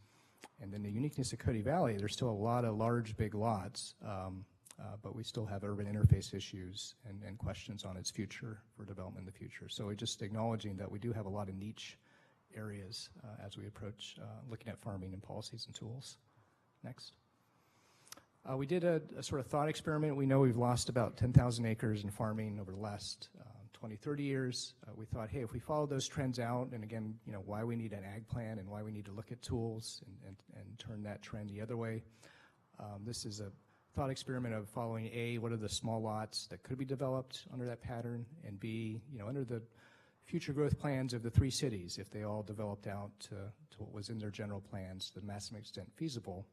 And then the uniqueness of Cody Valley, there's still a lot of large, big lots, but we still have urban interface issues and questions on its future for development in the future. So we're just acknowledging that we do have a lot of niche areas as we approach looking at farming and policies and tools. Next. We did a sort of thought experiment. We know we've lost about 10,000 acres in farming over the last 20, 30 years. We thought, hey, if we follow those trends out, and again, you know, why we need an ag plan and why we need to look at tools and turn that trend the other way. This is a thought experiment of following A, what are the small lots that could be developed under that pattern, and B, you know, under the future growth plans of the 3 cities, if they all developed out to what was in their general plans to the maximum extent feasible,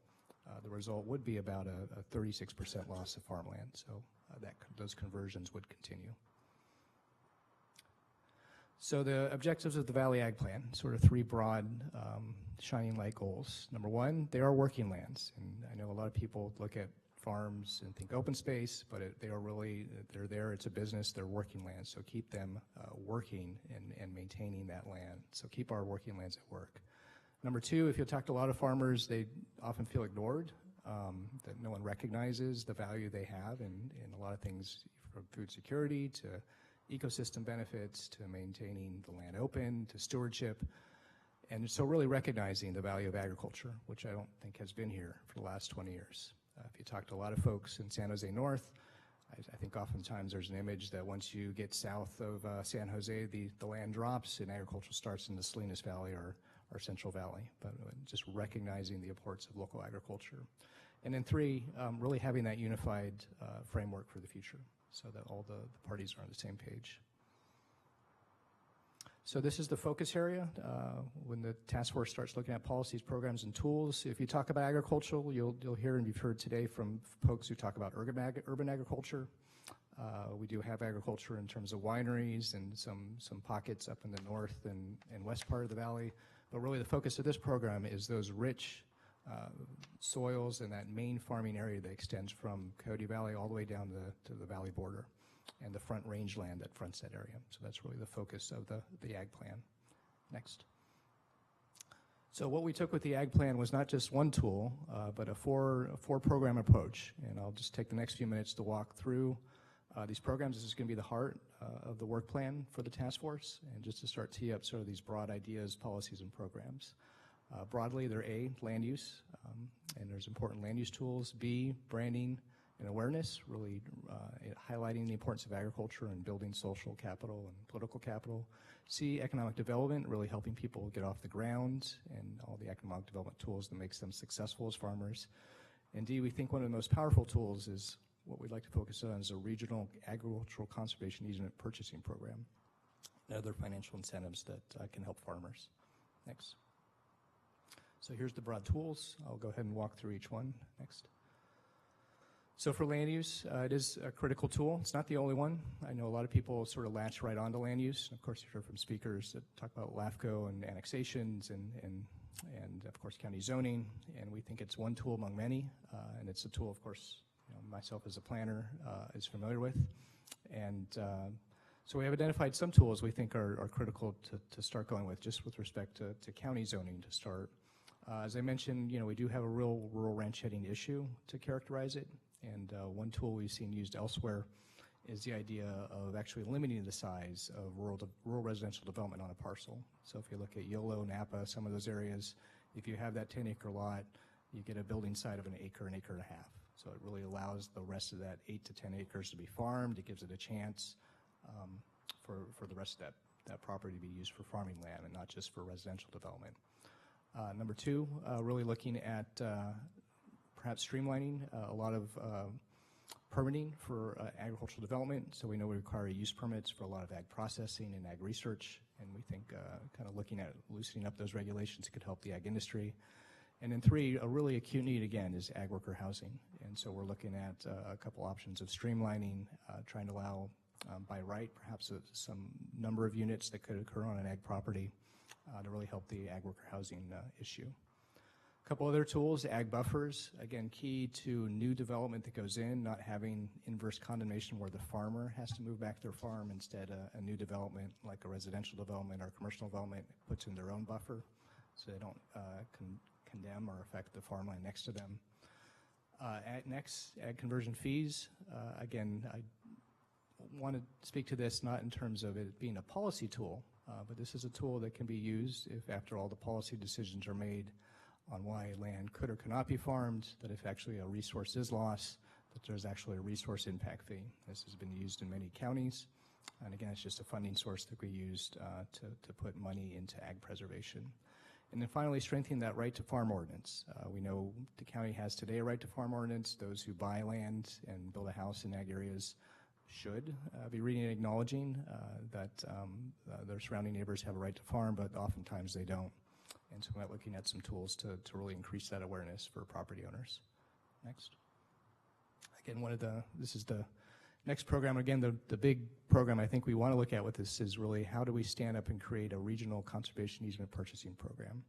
the result would be about a 36% loss of farmland. So those conversions would continue. So the objectives of the Valley Ag Plan, sort of 3 broad shining light goals. Number 1, they are working lands. And I know a lot of people look at farms and think open space, but they are really, they're there, it's a business, they're working lands. So keep them working and maintaining that land. So keep our working lands at work. Number 2, if you talk to a lot of farmers, they often feel ignored, that no one recognizes the value they have in a lot of things, from food security to ecosystem benefits to maintaining the land open to stewardship. And so really recognizing the value of agriculture, which I don't think has been here for the last 20 years. If you talk to a lot of folks in San Jose North, I think oftentimes there's an image that once you get south of San Jose, the land drops and agriculture starts in the Salinas Valley or Central Valley, but just recognizing the importance of local agriculture. And then 3, really having that unified framework for the future so that all the parties are on the same page. So this is the focus area when the task force starts looking at policies, programs, and tools. If you talk about agriculture, you'll hear, and you've heard today from folks who talk about urban agriculture. We do have agriculture in terms of wineries and some pockets up in the north and west part of the valley. But really the focus of this program is those rich soils and that main farming area that extends from Coyote Valley all the way down to the valley border and the front rangeland that fronts that area. So that's really the focus of the ag plan. Next. So what we took with the ag plan was not just one tool, but a four program approach. And I'll just take the next few minutes to walk through these programs. This is going to be the heart of the work plan for the task force, and just to start tee up sort of these broad ideas, policies, and programs. Broadly, they're A, land use, and there's important land use tools. B, branding and awareness, really highlighting the importance of agriculture and building social capital and political capital. C, economic development, really helping people get off the ground and all the economic development tools that makes them successful as farmers. And D, we think one of the most powerful tools is what we'd like to focus on is a regional agricultural conservation easement purchasing program and other financial incentives that can help farmers. Next. So here's the broad tools. I'll go ahead and walk through each one. Next. So for land use, it is a critical tool. It's not the only one. I know a lot of people sort of latch right onto land use. Of course, you've heard from speakers that talk about LAFCO and annexations and of course county zoning. And we think it's one tool among many, and it's a tool, of course, myself as a planner is familiar with. And so we have identified some tools we think are critical to start going with, just with respect to county zoning to start. As I mentioned, we do have a real rural ranch heading issue to characterize it. And one tool we've seen used elsewhere is the idea of actually limiting the size of rural residential development on a parcel. So if you look at Yolo, Napa, some of those areas, if you have that 10-acre lot, you get a building site of an acre and a half. So it really allows the rest of that 8 to 10 acres to be farmed. It gives it a chance for the rest of that property to be used for farming land and not just for residential development. Number two, really looking at perhaps streamlining a lot of permitting for agricultural development. So we know we require use permits for a lot of ag processing and ag research, and we think kind of looking at loosening up those regulations could help the ag industry. And then three, a really acute need again is ag worker housing. And so we're looking at a couple options of streamlining, trying to allow by right perhaps some number of units that could occur on an ag property to really help the ag worker housing issue. A couple other tools, ag buffers, again, key to new development that goes in, not having inverse condemnation where the farmer has to move back their farm. Instead, a new development like a residential development or commercial development puts in their own buffer so they don't condemn or affect the farmland next to them. Next, ag conversion fees. Again, I want to speak to this not in terms of it being a policy tool, but this is a tool that can be used if after all the policy decisions are made on why land could or could not be farmed, that if actually a resource is lost, that there's actually a resource impact fee. This has been used in many counties. And again, it's just a funding source that we used to put money into ag preservation. And then finally, strengthening that right to farm ordinance. We know the county has today a right to farm ordinance. Those who buy land and build a house in ag areas should be reading and acknowledging that their surrounding neighbors have a right to farm, but oftentimes they don't. And so we're looking at some tools to really increase that awareness for property owners. Next. Again, this is the next program. Again, the big program I think we want to look at with this is really how do we stand up and create a regional conservation easement purchasing program.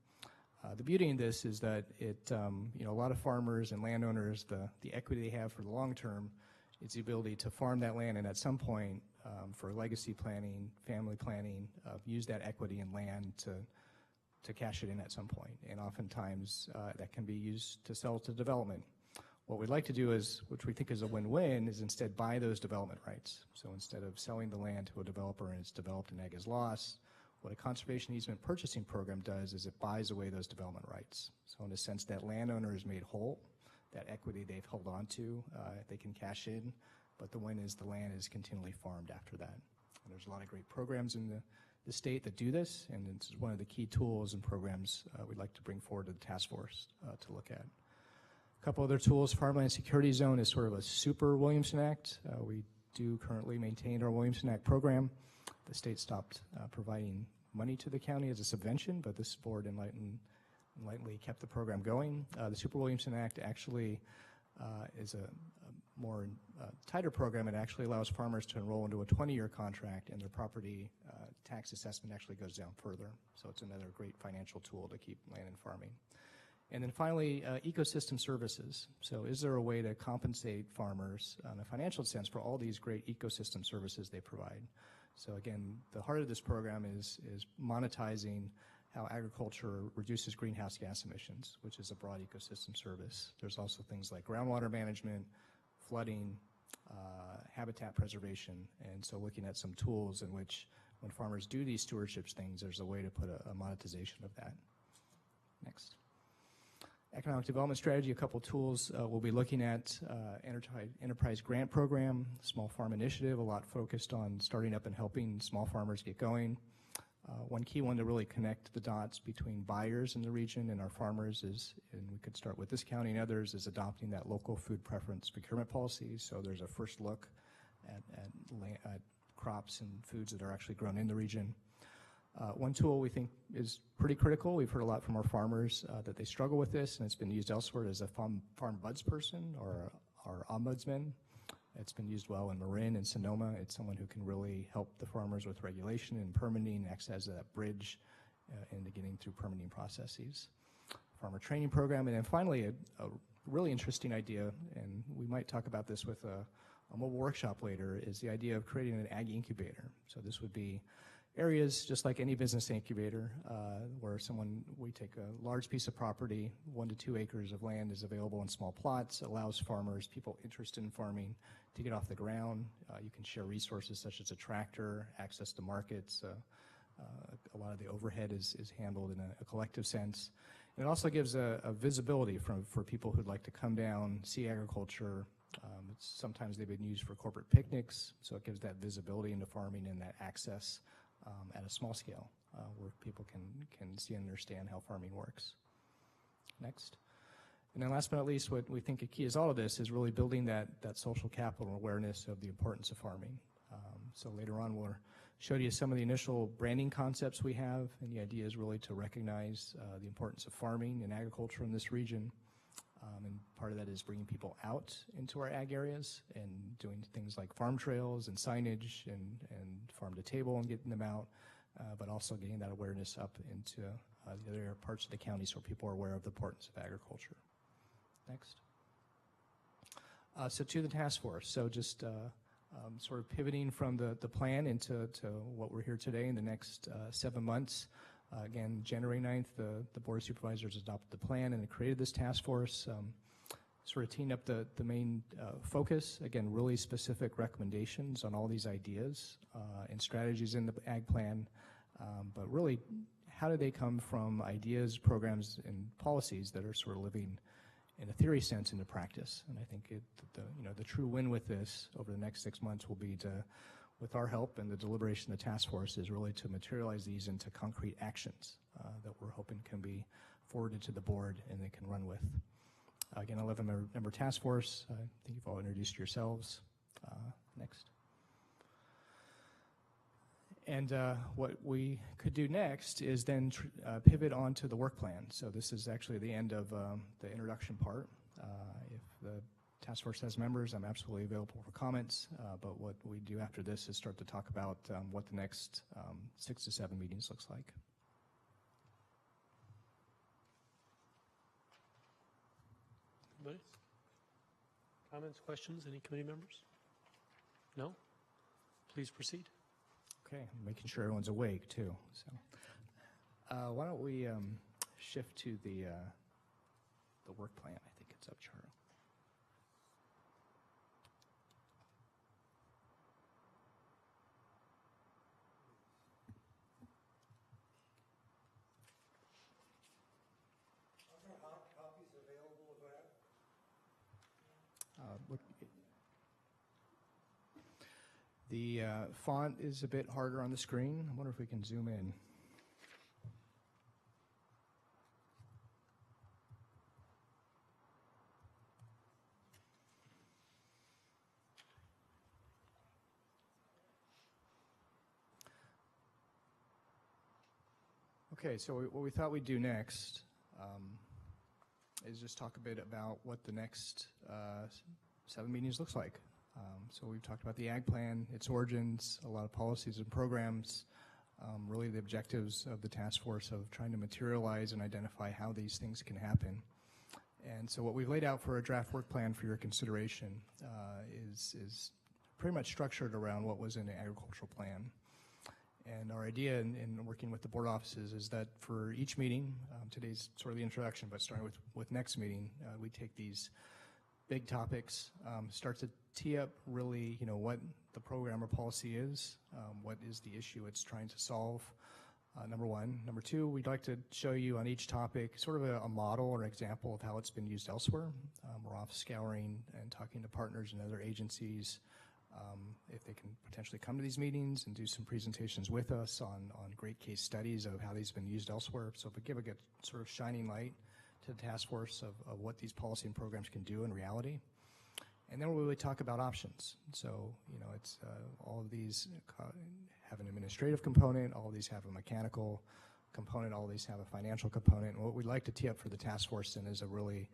The beauty in this is that a lot of farmers and landowners, the equity they have for the long term is the ability to farm that land and at some point for legacy planning, family planning, use that equity in land to cash it in at some point. And oftentimes that can be used to sell to development. What we'd like to do is, which we think is a win-win, is instead buy those development rights. So instead of selling the land to a developer and it's developed and ag is lost, what a conservation easement purchasing program does is it buys away those development rights. So in a sense, that landowner is made whole, that equity they've held on to, they can cash in, but the win is the land is continually farmed after that. And there's a lot of great programs in the state that do this, and it's one of the key tools and programs we'd like to bring forward to the task force to look at. A couple other tools, Farmland Security Zone is sort of a super Williamson Act. We do currently maintain our Williamson Act program. The state stopped providing money to the county as a subvention, but this board enlightenedly kept the program going. The Super Williamson Act actually is a more tighter program. It actually allows farmers to enroll into a 20-year contract, and their property tax assessment actually goes down further. So it's another great financial tool to keep land and farming. And then finally, ecosystem services. So is there a way to compensate farmers in a financial sense for all these great ecosystem services they provide? So again, the heart of this program is monetizing how agriculture reduces greenhouse gas emissions, which is a broad ecosystem service. There's also things like groundwater management, flooding, habitat preservation, and so looking at some tools in which when farmers do these stewardships things, there's a way to put a monetization of that. Next. Economic development strategy, a couple tools we'll be looking at, enterprise grant program, small farm initiative, a lot focused on starting up and helping small farmers get going. One key one to really connect the dots between buyers in the region and our farmers is, and we could start with this county and others, is adopting that local food preference procurement policy. So there's a first look at crops and foods that are actually grown in the region. One tool we think is pretty critical, we've heard a lot from our farmers that they struggle with this, and it's been used elsewhere as a farm buds person or ombudsman. It's been used well in Marin and Sonoma. It's someone who can really help the farmers with regulation and permitting, acts as that bridge into getting through permitting processes. Farmer training program, and then finally a really interesting idea, and we might talk about this with a mobile workshop later, is the idea of creating an ag incubator. So this would be areas just like any business incubator where we take a large piece of property, 1 to 2 acres of land is available in small plots, allows farmers, people interested in farming to get off the ground. You can share resources such as a tractor, access to markets. A lot of the overhead is handled in a collective sense. It also gives a visibility for people who'd like to come down, see agriculture. Sometimes they've been used for corporate picnics, so it gives that visibility into farming and that access at a small scale where people can see and understand how farming works. Next. And then last but not least, what we think a key is all of this is really building that social capital awareness of the importance of farming. So later on, we'll show you some of the initial branding concepts we have, and the idea is really to recognize the importance of farming and agriculture in this region. And part of that is bringing people out into our ag areas and doing things like farm trails and signage and farm to table and getting them out, but also getting that awareness up into the other parts of the county so people are aware of the importance of agriculture. Next. So to the task force. So just sort of pivoting from the plan into what we're here today in the next 7 months. Again, January 9th, the Board of Supervisors adopted the plan and it created this task force, sort of teeing up the main focus. Again, really specific recommendations on all these ideas and strategies in the ag plan, but really how do they come from ideas, programs, and policies that are sort of living in a theory sense into practice. And I think the true win with this over the next 6 months will be to, with our help and the deliberation of the task force, is really to materialize these into concrete actions that we're hoping can be forwarded to the board and they can run with. Again, 11-member task force. I think you've all introduced yourselves. Next. And what we could do next is then pivot onto the work plan. So this is actually the end of the introduction part. If the task force has members, I'm absolutely available for comments. But what we do after this is start to talk about what the next 6 to 7 meetings looks like. Anybody? Comments, questions, any committee members? No? Please proceed. Okay, I'm making sure everyone's awake too. So, why don't we shift to the work plan? I think it's up, Charlie. Look, the font is a bit harder on the screen. I wonder if we can zoom in. Okay, so what we thought we'd do next is just talk a bit about what the next 7 meetings looks like. So we've talked about the ag plan, its origins, a lot of policies and programs, really the objectives of the task force of trying to materialize and identify how these things can happen. And so what we've laid out for a draft work plan for your consideration is pretty much structured around what was in the agricultural plan. And our idea in working with the board offices is that for each meeting, today's sort of the introduction, but starting with next meeting, we take these big topics, start to tee up really, what the program or policy is, what is the issue it's trying to solve, number one. Number two, we'd like to show you on each topic sort of a model or example of how it's been used elsewhere. We're off scouring and talking to partners and other agencies, if they can potentially come to these meetings and do some presentations with us on great case studies of how these have been used elsewhere. So if we give a good sort of shining light to the task force of what these policy and programs can do in reality. And then we really talk about options. So, it's all of these have an administrative component, all of these have a mechanical component, all of these have a financial component. And what we'd like to tee up for the task force then is a really,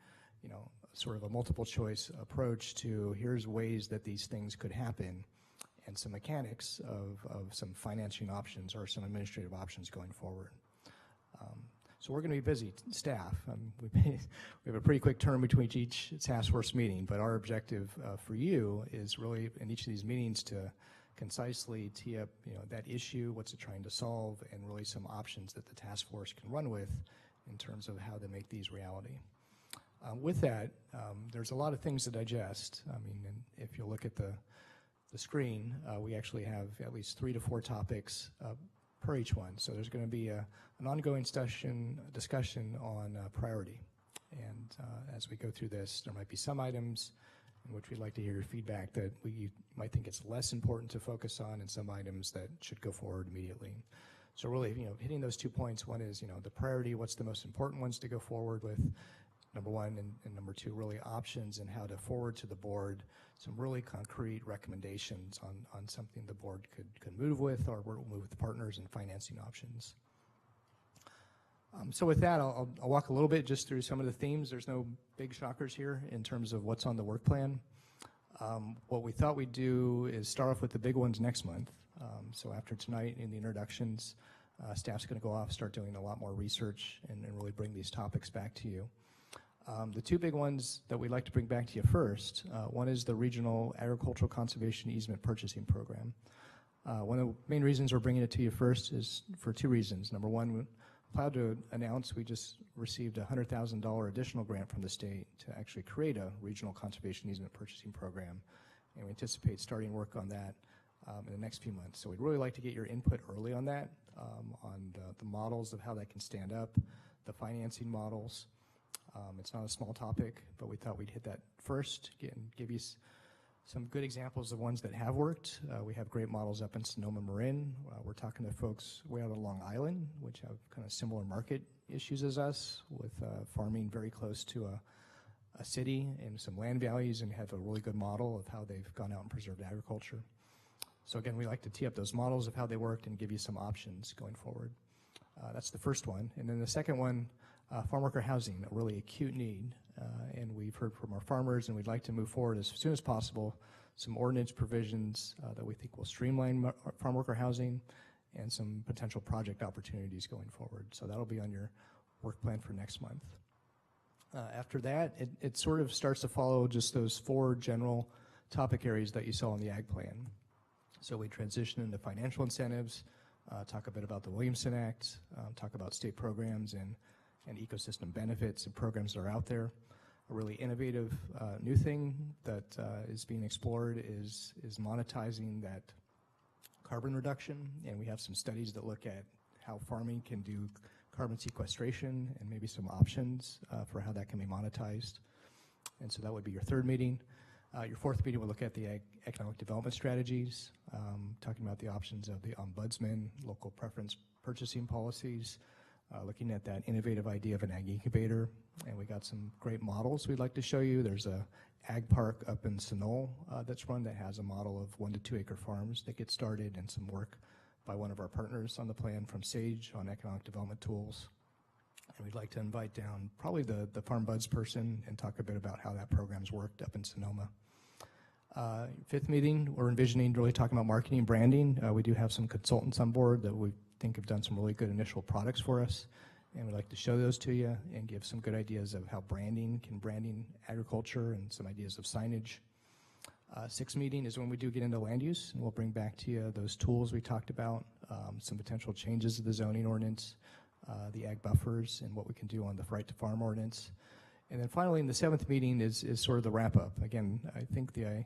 sort of a multiple choice approach to here's ways that these things could happen and some mechanics of some financing options or some administrative options going forward. So we're going to be busy, staff. We have a pretty quick term between each task force meeting, but our objective for you is really in each of these meetings to concisely tee up, that issue, what's it trying to solve, and really some options that the task force can run with in terms of how to make these reality. With that, there's a lot of things to digest. And if you look at the screen, we actually have at least 3 to 4 topics per each one. So there's going to be an ongoing discussion on priority. And as we go through this, there might be some items in which we'd like to hear your feedback that you might think it's less important to focus on, and some items that should go forward immediately. So really, hitting those 2 points. One is, the priority, what's the most important ones to go forward with, number one, and number two, really options and how to forward to the board some really concrete recommendations on something the board could move with, or move with partners and financing options. So with that, I'll walk a little bit just through some of the themes. There's no big shockers here in terms of what's on the work plan. What we thought we'd do is start off with the big ones next month. So after tonight in the introductions, staff's going to go off, start doing a lot more research, and really bring these topics back to you. The two big ones that we'd like to bring back to you first, one is the Regional Agricultural Conservation Easement Purchasing Program. One of the main reasons we're bringing it to you first is for two reasons. Number one, we're proud to announce we just received a $100,000 additional grant from the state to actually create a Regional Conservation Easement Purchasing Program, and we anticipate starting work on that in the next few months. So we'd really like to get your input early on that, on the models of how that can stand up, the financing models. It's not a small topic, but we thought we'd hit that first and give you some good examples of ones that have worked. We have great models up in Sonoma Marin. We're talking to folks way out on Long Island, which have kind of similar market issues as us, with farming very close to a city and some land values, and have a really good model of how they've gone out and preserved agriculture. So again, we like to tee up those models of how they worked and give you some options going forward. That's the first one. And then the second one, farm worker housing, a really acute need. And we've heard from our farmers, and we'd like to move forward as soon as possible some ordinance provisions that we think will streamline farm worker housing, and some potential project opportunities going forward. So that'll be on your work plan for next month. After that, it sort of starts to follow just those four general topic areas that you saw in the ag plan. So we transition into financial incentives, talk a bit about the Williamson Act, talk about state programs and ecosystem benefits and programs that are out there. A really innovative new thing that is being explored is monetizing that carbon reduction, and we have some studies that look at how farming can do carbon sequestration and maybe some options for how that can be monetized. And so that would be your third meeting. Your fourth meeting will look at the economic development strategies, talking about the options of the ombudsman, local preference purchasing policies, looking at that innovative idea of an ag incubator. And we got some great models we'd like to show you. There's a ag park up in Sunol that's run that has a model of 1 to 2 acre farms that get started, and some work by one of our partners on the plan from Sage on economic development tools. And we'd like to invite down probably the Farm Buds person and talk a bit about how that program's worked up in Sonoma. Fifth meeting, we're envisioning really talking about marketing and branding. We do have some consultants on board that we think have done some really good initial products for us, and we'd like to show those to you and give some good ideas of how branding agriculture, and some ideas of signage. Sixth meeting is when we do get into land use, and we'll bring back to you those tools we talked about, some potential changes to the zoning ordinance, the ag buffers, and what we can do on the right to farm ordinance. And then finally, in the seventh meeting is sort of the wrap up. Again, I think the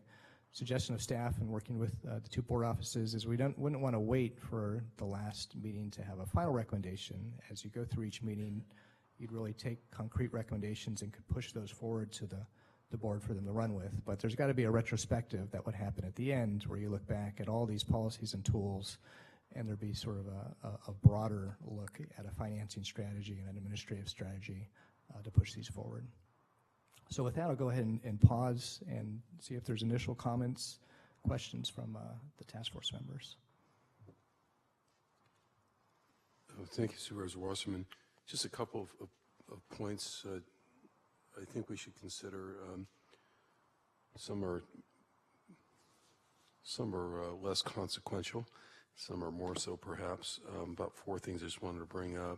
suggestion of staff and working with the two board offices is we wouldn't want to wait for the last meeting to have a final recommendation. As you go through each meeting, you'd really take concrete recommendations and could push those forward to the board for them to run with. But there's got to be a retrospective that would happen at the end, where you look back at all these policies and tools, and there'd be sort of a broader look at a financing strategy and an administrative strategy to push these forward. So with that, I'll go ahead and pause and see if there's initial comments, questions from the task force members. Thank you, Supervisor Wasserman. Just a couple of points I think we should consider. Some are less consequential, some are more so perhaps. About four things I just wanted to bring up.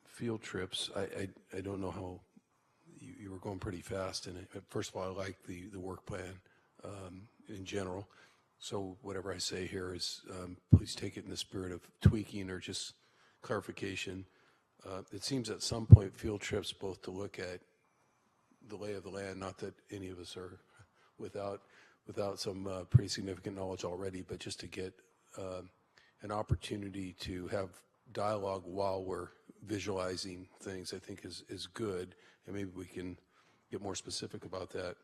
Field trips, I don't know how you were going pretty fast in it. First of all, I like the work plan in general. So whatever I say here is please take it in the spirit of tweaking or just clarification. It seems at some point field trips, both to look at the lay of the land, not that any of us are without some pretty significant knowledge already, but just to get an opportunity to have dialogue while we're visualizing things, I think is good, and maybe we can get more specific about that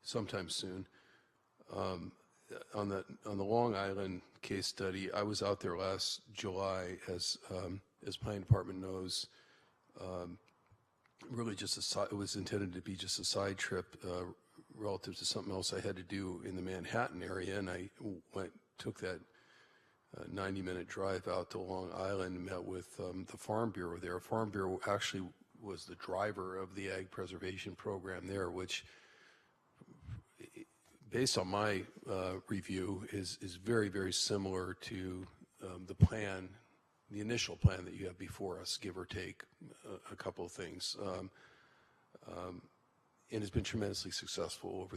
sometime soon. On the Long Island case study, I was out there last July, as Planning Department knows. Really, it was intended to be just a side trip relative to something else I had to do in the Manhattan area, and I took that 90-minute drive out to Long Island and met with the Farm Bureau there. Farm Bureau actually was the driver of the ag preservation program there, which, based on my review, is very, very similar to the initial plan that you have before us, give or take a couple of things. And has been tremendously successful.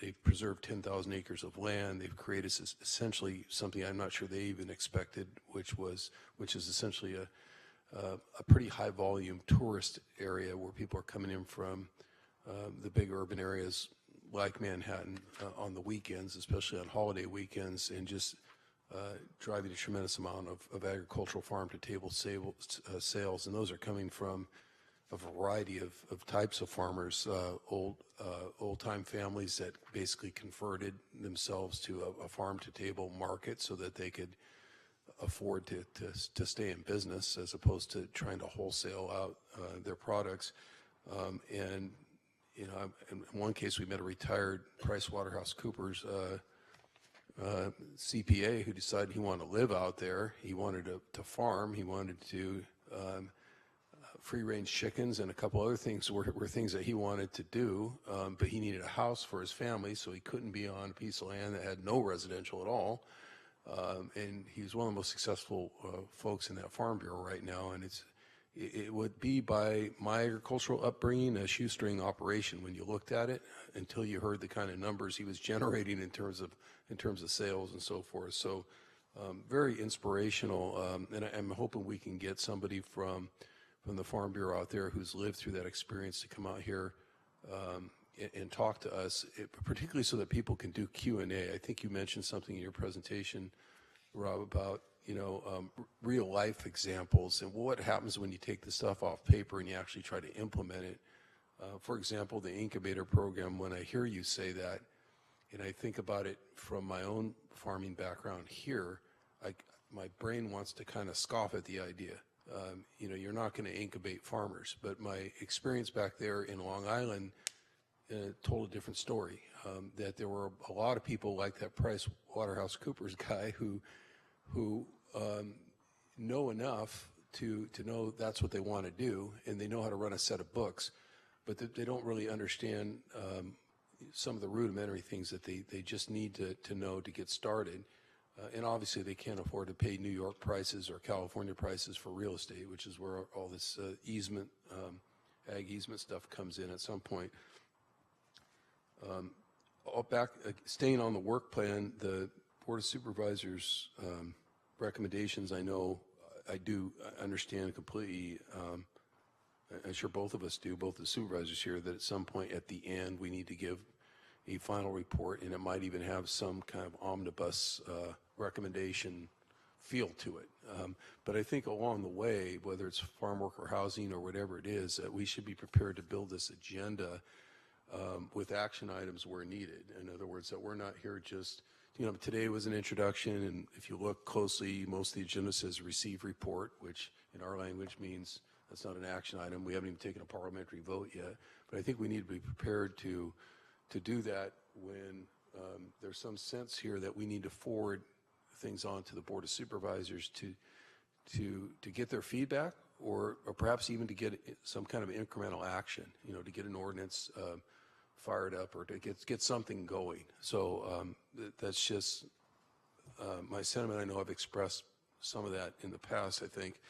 They've preserved 10,000 acres of land. They've created essentially something I'm not sure they even expected, which is essentially a pretty high volume tourist area where people are coming in from the big urban areas like Manhattan on the weekends, especially on holiday weekends, and just driving a tremendous amount of agricultural farm to table sales. And those are coming from a variety of types of farmers, old-time families that basically converted themselves to a farm-to-table market so that they could afford to stay in business as opposed to trying to wholesale out their products. And in one case, we met a retired PricewaterhouseCoopers CPA who decided he wanted to live out there. He wanted to farm. He wanted to free-range chickens, and a couple other things were things that he wanted to do, but he needed a house for his family, so he couldn't be on a piece of land that had no residential at all. And he's one of the most successful folks in that Farm Bureau right now, and it would be, by my agricultural upbringing, a shoestring operation when you looked at it, until you heard the kind of numbers he was generating in terms of sales and so forth. So very inspirational, and I'm hoping we can get somebody from the Farm Bureau out there who's lived through that experience to come out here and talk to us, particularly so that people can do Q&A. I think you mentioned something in your presentation, Rob, about real life examples and what happens when you take the stuff off paper and you actually try to implement it. For example, the incubator program, when I hear you say that, and I think about it from my own farming background here, my brain wants to kind of scoff at the idea. You're not going to incubate farmers, but my experience back there in Long Island told a different story, that there were a lot of people like that PricewaterhouseCoopers guy who know enough to know that's what they want to do, and they know how to run a set of books, but they don't really understand some of the rudimentary things that they just need to know to get started. And obviously they can't afford to pay New York prices or California prices for real estate, which is where all this ag easement stuff comes in at some point. Staying on the work plan, the Board of Supervisors recommendations, I know I do understand completely, I'm sure both of us do, both the supervisors here, that at some point at the end we need to give a final report, and it might even have some kind of omnibus recommendation feel to it. But I think along the way, whether it's farm worker housing or whatever it is, that we should be prepared to build this agenda with action items where needed. In other words, that we're not here just, today was an introduction, and if you look closely, most of the agenda says receive report, which in our language means that's not an action item. We haven't even taken a parliamentary vote yet. But I think we need to be prepared to do that when there's some sense here that we need to forward things on to the Board of Supervisors to get their feedback, or perhaps even to get some kind of incremental action, to get an ordinance fired up or to get something going. So that's just my sentiment. I know I've expressed some of that in the past, I think,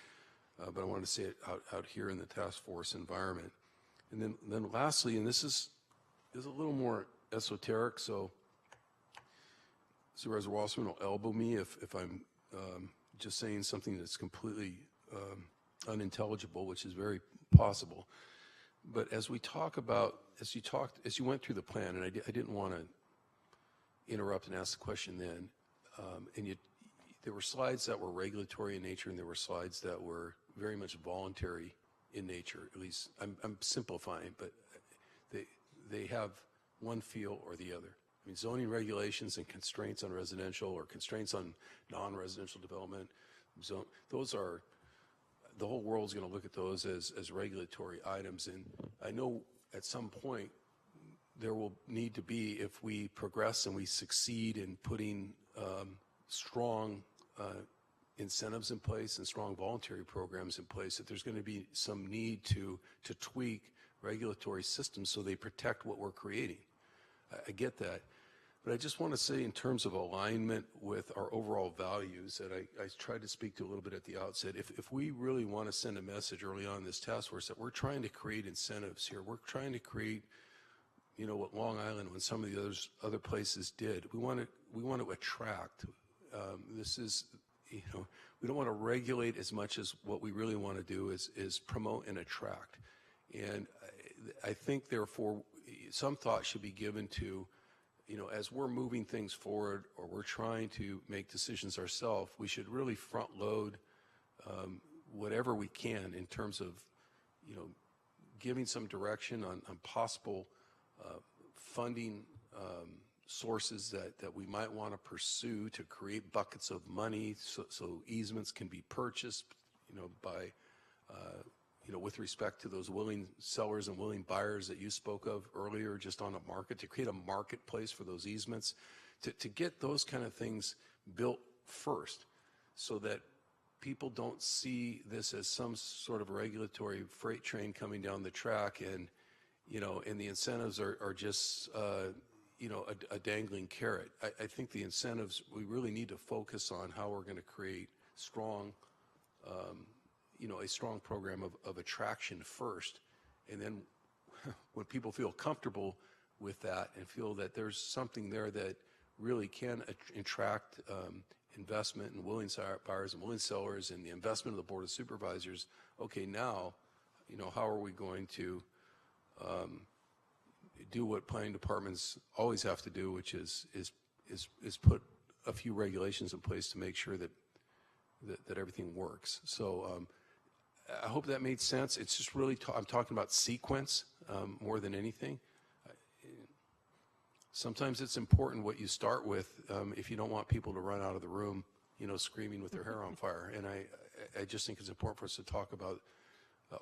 but I wanted to say it out here in the task force environment. And then lastly, and this is a little more esoteric, so Supervisor Wasserman will elbow me if I'm just saying something that's completely unintelligible, which is very possible. But as we talk about, as you went through the plan, and I didn't want to interrupt and ask the question then, and there were slides that were regulatory in nature, and there were slides that were very much voluntary in nature. At least I'm simplifying, but they have one feel or the other. I mean, zoning regulations and constraints on residential or constraints on non-residential development, those are, the whole world's going to look at those as regulatory items. And I know at some point there will need to be, if we progress and we succeed in putting strong incentives in place and strong voluntary programs in place, that there's going to be some need to tweak regulatory systems so they protect what we're creating. I get that. But I just want to say, in terms of alignment with our overall values that I tried to speak to a little bit at the outset, if we really want to send a message early on in this task force that we're trying to create incentives here, we're trying to create, you know, what Long Island and some of the other places did. We want to attract. This is, you know, we don't want to regulate as much as what we really want to do is promote and attract. And I think, therefore, some thought should be given to, you know, as we're moving things forward or we're trying to make decisions ourselves, we should really front load whatever we can in terms of, you know, giving some direction on possible funding sources that we might want to pursue to create buckets of money so easements can be purchased, you know, by you know, with respect to those willing sellers and willing buyers that you spoke of earlier, just on a market, to create a marketplace for those easements, to get those kind of things built first so that people don't see this as some sort of regulatory freight train coming down the track, and, you know, and the incentives are just, you know, a dangling carrot. I think the incentives, we really need to focus on how we're going to create strong, you know, a strong program of attraction first. And then when people feel comfortable with that and feel that there's something there that really can attract investment and willing buyers and willing sellers and the investment of the Board of Supervisors, okay, now, you know, how are we going to do what planning departments always have to do, which is put a few regulations in place to make sure that everything works. So I hope that made sense. It's just really, I'm talking about sequence more than anything. Sometimes it's important what you start with if you don't want people to run out of the room, you know, screaming with their hair on fire. And I just think it's important for us to talk about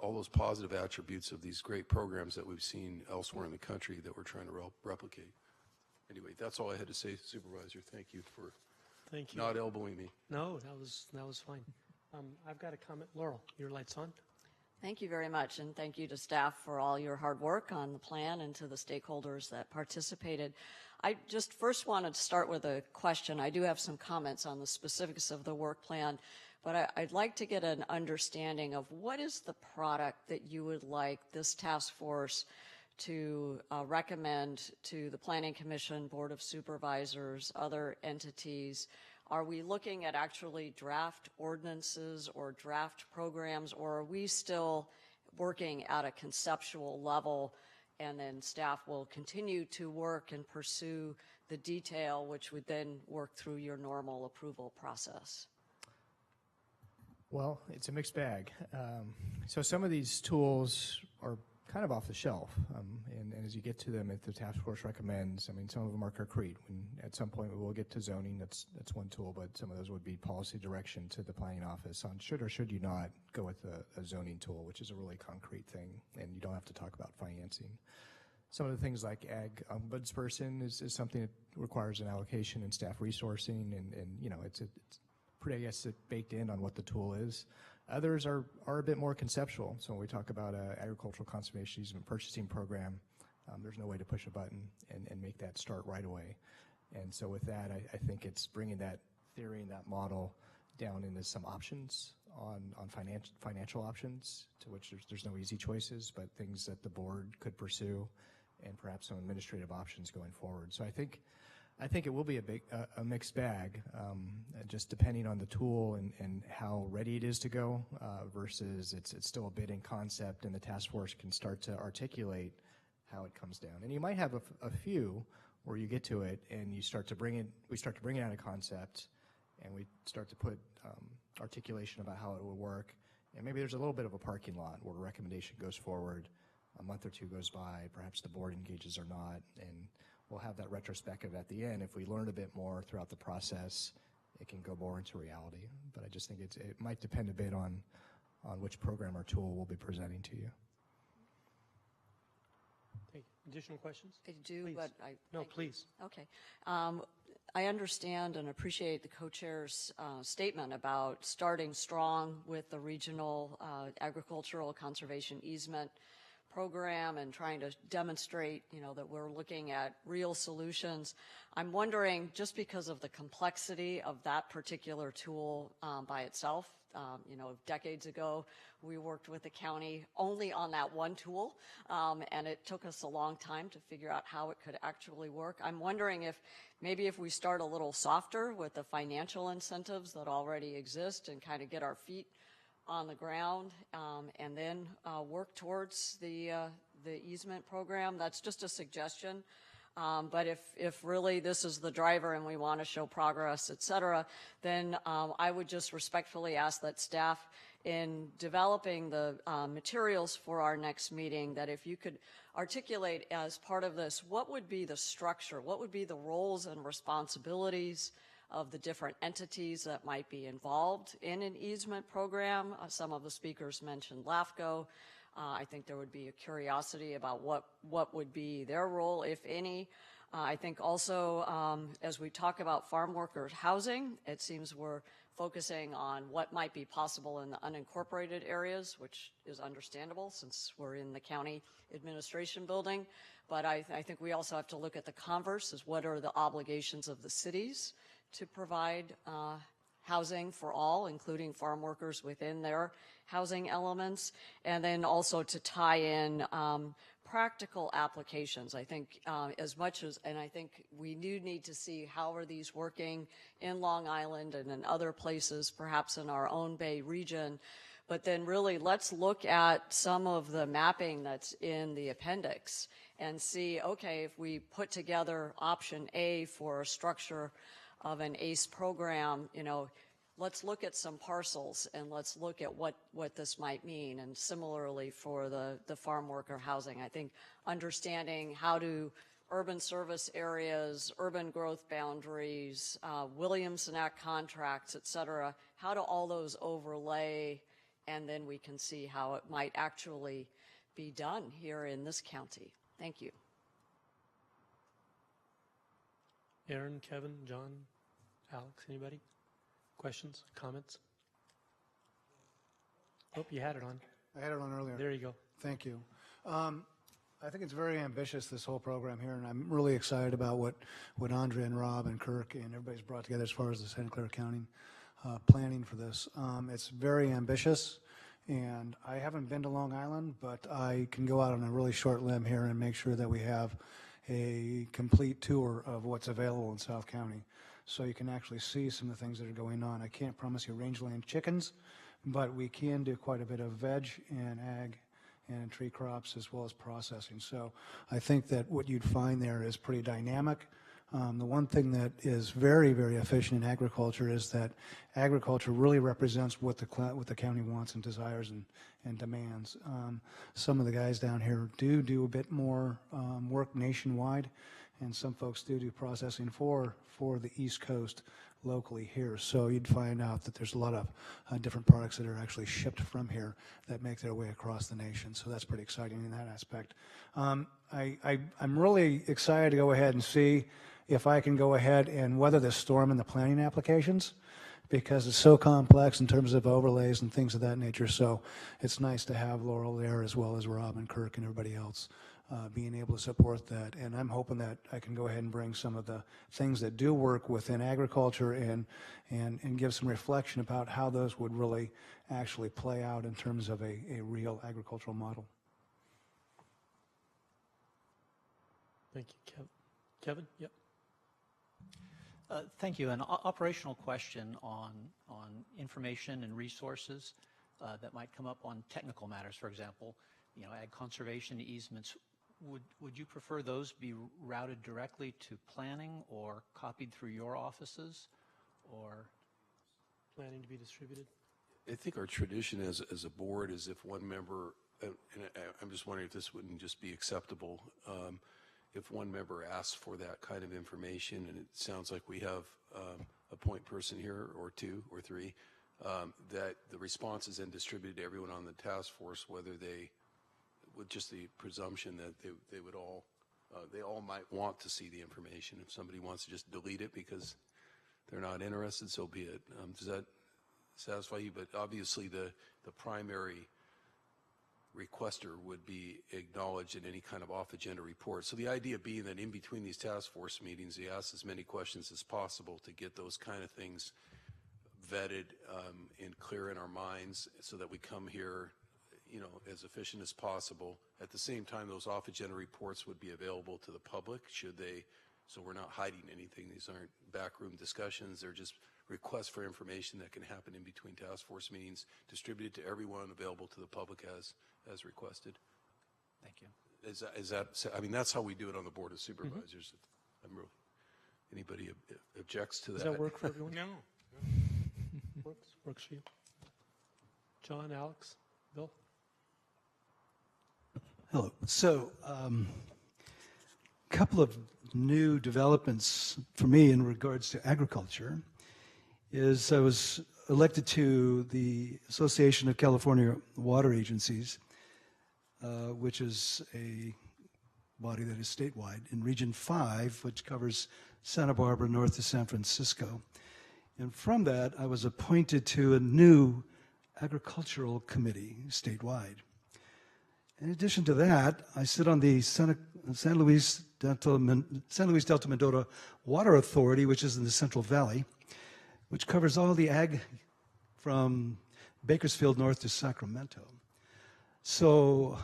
all those positive attributes of these great programs that we've seen elsewhere in the country that we're trying to replicate. Anyway, that's all I had to say, Supervisor. Thank you for not elbowing me. No, that was fine. I've got a comment. Laurel, your light's on. Thank you very much, and thank you to staff for all your hard work on the plan and to the stakeholders that participated. I just first wanted to start with a question. I do have some comments on the specifics of the work plan, but I'd like to get an understanding of what is the product that you would like this task force to recommend to the Planning Commission, Board of Supervisors, other entities. Are we looking at actually draft ordinances or draft programs, or are we still working at a conceptual level, and then staff will continue to work and pursue the detail, which would then work through your normal approval process? Well, it's a mixed bag. So some of these tools are kind of off the shelf, and as you get to them, if the task force recommends, I mean, some of them are concrete. When at some point we will get to zoning, that's one tool, but some of those would be policy direction to the planning office on should or should you not go with a zoning tool, which is a really concrete thing, and you don't have to talk about financing. Some of the things like ag ombudsperson is something that requires an allocation and staff resourcing, and you know, it's pretty, I guess, baked in on what the tool is. Others are a bit more conceptual. So when we talk about an agricultural conservation easement purchasing program, there's no way to push a button and make that start right away. And so with that, I think it's bringing that theory and that model down into some options on financial options, to which there's no easy choices, but things that the board could pursue, and perhaps some administrative options going forward. So I think it will be a mixed bag, just depending on the tool and how ready it is to go, versus it's still a bit in concept, and the task force can start to articulate how it comes down. And you might have a few where you get to it and you start to bring it, we start to bring it out of concept, and we start to put articulation about how it will work. And maybe there's a little bit of a parking lot where a recommendation goes forward, a month or two goes by, perhaps the board engages or not, and we'll have that retrospective at the end. If we learn a bit more throughout the process, it can go more into reality. But I just think it might depend a bit on which program or tool we'll be presenting to you. Thank you. Additional questions? I do, Please. but I... No, please. Okay. I understand and appreciate the co-chair's statement about starting strong with the regional agricultural conservation easement program and trying to demonstrate, that we're looking at real solutions. I'm wondering, just because of the complexity of that particular tool by itself, decades ago, we worked with the county only on that one tool, and it took us a long time to figure out how it could actually work. I'm wondering if maybe if we start a little softer with the financial incentives that already exist and kind of get our feet on the ground, and then work towards the easement program. That's just a suggestion. But if really this is the driver and we want to show progress, et cetera, then I would just respectfully ask that staff, in developing the materials for our next meeting, that if you could articulate as part of this, what would be the structure, what would be the roles and responsibilities of the different entities that might be involved in an easement program. Some of the speakers mentioned LAFCO. I think there would be a curiosity about what would be their role, if any. I think also as we talk about farm workers housing, it seems we're focusing on what might be possible in the unincorporated areas, which is understandable since we're in the county administration building. But I think we also have to look at the converse, as what are the obligations of the cities to provide housing for all, including farm workers within their housing elements, and then also to tie in practical applications. I think as much as, and I think we do need to see how are these working in Long Island and in other places, perhaps in our own Bay region, but then really let's look at some of the mapping that's in the appendix and see, okay, if we put together option A for a structure of an ACE program, let's look at some parcels and let's look at what this might mean. And similarly for the farm worker housing, I think understanding how do urban service areas, urban growth boundaries, Williamson Act contracts, et cetera, how do all those overlay, and then we can see how it might actually be done here in this county. Thank you. Aaron, Kevin, John, Alex, anybody? Questions, comments? Oh, you had it on. I had it on earlier. There you go. Thank you. I think it's very ambitious, this whole program here, and I'm really excited about what Andrea and Rob and Kirk and everybody's brought together as far as the Santa Clara County planning for this. It's very ambitious, and I haven't been to Long Island, but I can go out on a really short limb here and make sure that we have a complete tour of what's available in South County, so you can actually see some of the things that are going on. I can't promise you rangeland chickens, but we can do quite a bit of veg and ag and tree crops as well as processing. So I think that what you'd find there is pretty dynamic. The one thing that is very, very efficient in agriculture is that agriculture really represents what the county wants and desires and demands. Some of the guys down here do a bit more work nationwide, and some folks do processing for the East Coast locally here. So you'd find out that there's a lot of different products that are actually shipped from here that make their way across the nation. So that's pretty exciting in that aspect. I'm really excited to go ahead and see if I can go ahead and weather this storm in the planning applications, because it's so complex in terms of overlays and things of that nature. So it's nice to have Laurel there, as well as Rob and Kirk and everybody else being able to support that. And I'm hoping that I can go ahead and bring some of the things that do work within agriculture and give some reflection about how those would really actually play out in terms of a real agricultural model. Thank you, Kevin. Yep. Thank you. An operational question on information and resources that might come up on technical matters, for example, ag conservation easements. Would you prefer those be routed directly to planning or copied through your offices, or? Planning to be distributed? I think our tradition as a board is if one member, and I'm just wondering if this wouldn't just be acceptable, if one member asks for that kind of information, and it sounds like we have a point person here, or two or three, that the response is then distributed to everyone on the task force, whether they, with just the presumption that they would all, they all might want to see the information. If somebody wants to just delete it because they're not interested, so be it. Does that satisfy you? But obviously the primary requester would be acknowledged in any kind of off-agenda report. So the idea being that in between these task force meetings, they ask as many questions as possible to get those kind of things vetted and clear in our minds so that we come here, you know, as efficient as possible. At the same time, those off-agenda reports would be available to the public should they, so we're not hiding anything. These aren't backroom discussions. They're just requests for information that can happen in between task force meetings, distributed to everyone, available to the public as requested. Thank you. Is that, I mean, that's how we do it on the Board of Supervisors. Anybody objects to that? Does that work for everyone? No. Works for you. John, Alex, Bill? Hello. So, couple of new developments for me in regards to agriculture is I was elected to the Association of California Water Agencies, which is a body that is statewide in Region 5, which covers Santa Barbara north to San Francisco. And from that, I was appointed to a new agricultural committee statewide. In addition to that, I sit on the San Luis Delta Mendota Water Authority, which is in the Central Valley, which covers all the ag from Bakersfield north to Sacramento. So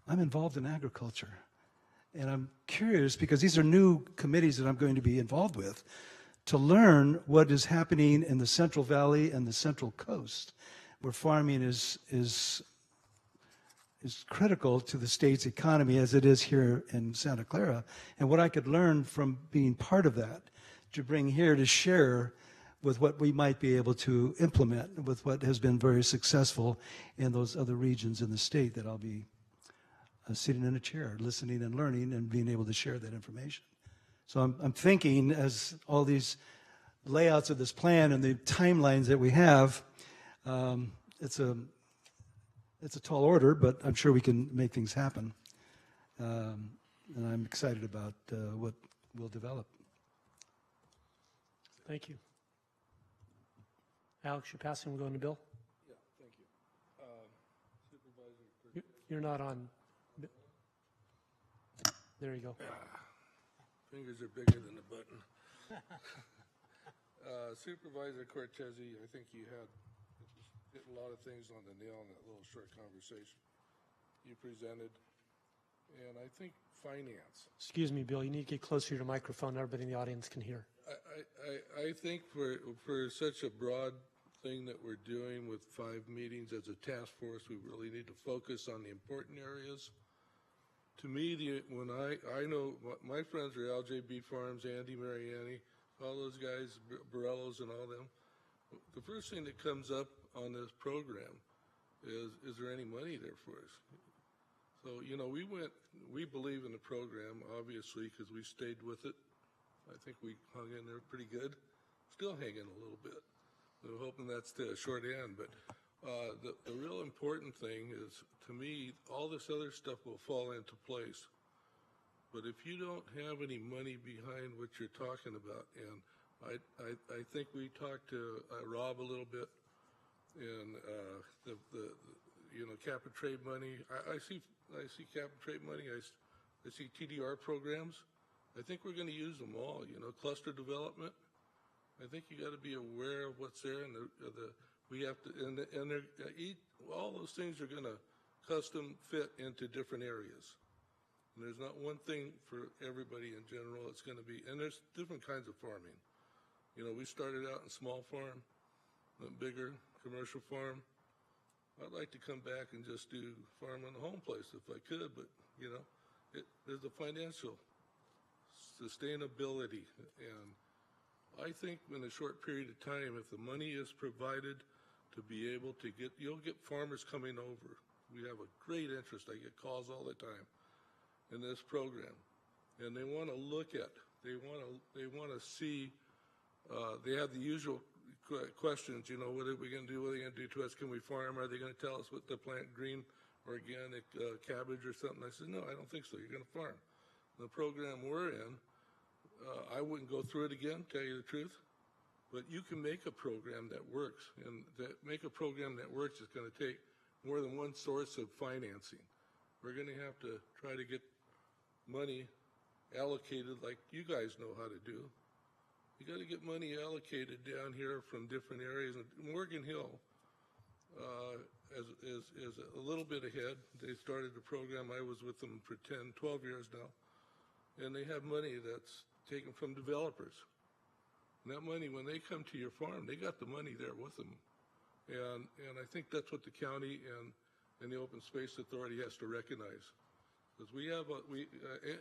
I'm involved in agriculture. And I'm curious, because these are new committees that I'm going to be involved with, to learn what is happening in the Central Valley and the Central Coast, where farming is critical to the state's economy as it is here in Santa Clara, and what I could learn from being part of that to bring here to share with what we might be able to implement with what has been very successful in those other regions in the state that I'll be sitting in a chair, listening and learning and being able to share that information. So I'm thinking, as all these layouts of this plan and the timelines that we have, it's a tall order, but I'm sure we can make things happen. And I'm excited about what we'll develop. Thank you. Alex, you're passing, we're going to Bill? Yeah, thank you. Supervisor. You're not on. There you go. Fingers are bigger than the button. Supervisor Cortese, I think you hit a lot of things on the nail in that little short conversation you presented. And I think finance. Excuse me, Bill, you need to get closer to your microphone. Everybody in the audience can hear. I think for such a broad thing that we're doing with 5 meetings as a task force, we really need to focus on the important areas. To me, when I know my friends are LJB Farms, Andy Mariani, all those guys, Borellos and all them, the first thing that comes up on this program is there any money there for us? So, you know, we believe in the program, obviously, because we stayed with it. I think we hung in there pretty good. Still hanging a little bit. I'm hoping that's the short end, but the real important thing is, to me, all this other stuff will fall into place. But if you don't have any money behind what you're talking about, and I think we talked to Rob a little bit, and the you know, cap and trade money. I see cap and trade money. I see TDR programs. I think we're going to use them all. You know, cluster development. I think you got to be aware of what's there, and we have to, and all those things are going to custom fit into different areas. And there's not one thing for everybody in general. It's going to be, and there's different kinds of farming. You know, we started out in small farm, then bigger commercial farm. I'd like to come back and just do farm on the home place if I could, but you know, there's the financial sustainability. And I think in a short period of time, if the money is provided to be able to get, you'll get farmers coming over. We have a great interest. I get calls all the time in this program. And they want to look at, they want to see, they have the usual questions, you know, what are we going to do? What are they going to do to us? Can we farm? Are they going to tell us what to plant, green, organic cabbage or something? I said, no, I don't think so. You're going to farm. The program we're in, I wouldn't go through it again, tell you the truth, but you can make a program that works. And that make a program that works is going to take more than one source of financing. We're going to have to try to get money allocated like you guys know how to do. You got to get money allocated down here from different areas. And Morgan Hill is a little bit ahead. They started the program. I was with them for 10, 12 years now. And they have money that's taken from developers. And that money, when they come to your farm, they got the money there with them. And I think that's what the county and the Open Space Authority has to recognize. Because we have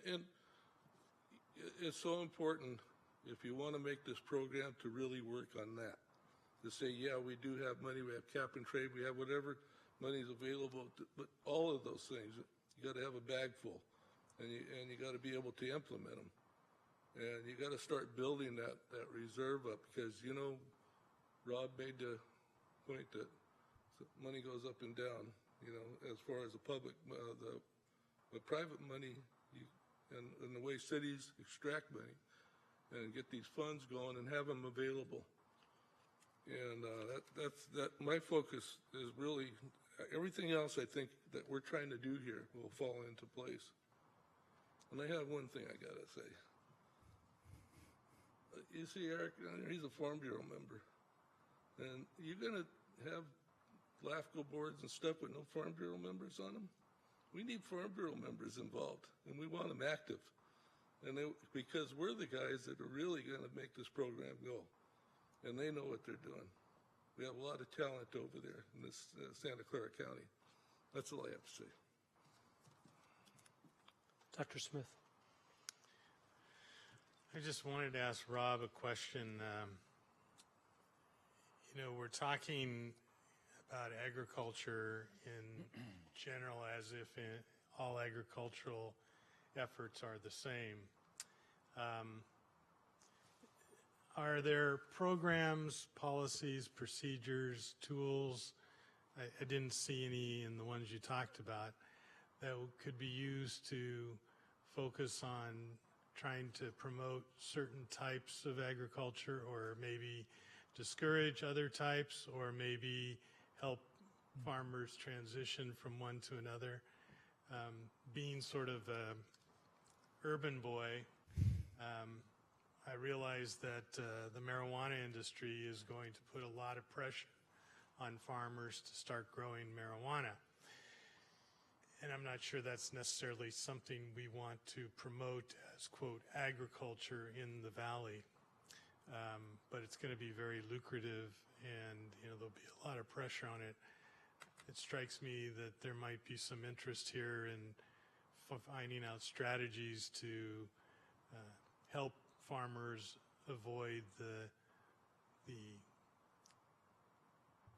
and it's so important if you want to make this program to really work on that. To say, yeah, we do have money, we have cap and trade, we have whatever money is available, but all of those things, you got to have a bag full, and you got to be able to implement them. And you got to start building that reserve up, because, you know, Rob made the point that money goes up and down, you know, as far as the public, the private money, and the way cities extract money and get these funds going and have them available. And that's my focus is really, everything else I think that we're trying to do here will fall into place. And I have one thing I got to say. You see Eric, he's a Farm Bureau member. And you're going to have LAFCO boards and stuff with no Farm Bureau members on them? We need Farm Bureau members involved, and we want them active. And because we're the guys that are really going to make this program go, and they know what they're doing. We have a lot of talent over there in this Santa Clara County. That's all I have to say. Dr. Smith. I just wanted to ask Rob a question. You know, we're talking about agriculture in general as if all agricultural efforts are the same. Are there programs, policies, procedures, tools, I didn't see any in the ones you talked about, that could be used to focus on trying to promote certain types of agriculture, or maybe discourage other types, or maybe help farmers transition from one to another? Being sort of a urban boy, I realize that the marijuana industry is going to put a lot of pressure on farmers to start growing marijuana. And I'm not sure that's necessarily something we want to promote as, quote, agriculture in the valley. But it's going to be very lucrative, and, you know, there'll be a lot of pressure on it. It strikes me that there might be some interest here in finding out strategies to help farmers avoid the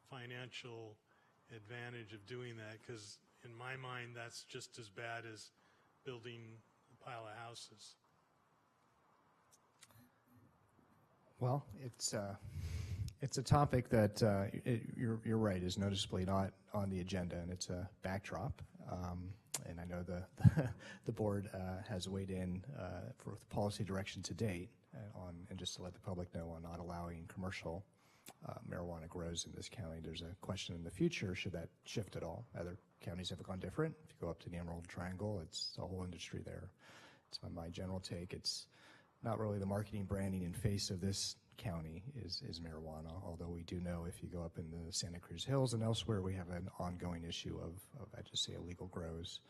financial advantage of doing that, because in my mind that's just as bad as building a pile of houses. Well, it's a topic that you're right, is noticeably not on the agenda, and it's a backdrop. And I know the board has weighed in for the policy direction to date on, and just to let the public know, on not allowing commercial marijuana grows in this county. There's a question in the future, should that shift at all? Other counties have gone different. If you go up to the Emerald Triangle, it's a whole industry there. It's my general take. It's not really the marketing, branding, and face of this county is marijuana, although we do know if you go up in the Santa Cruz Hills and elsewhere, we have an ongoing issue of I just say, illegal grows.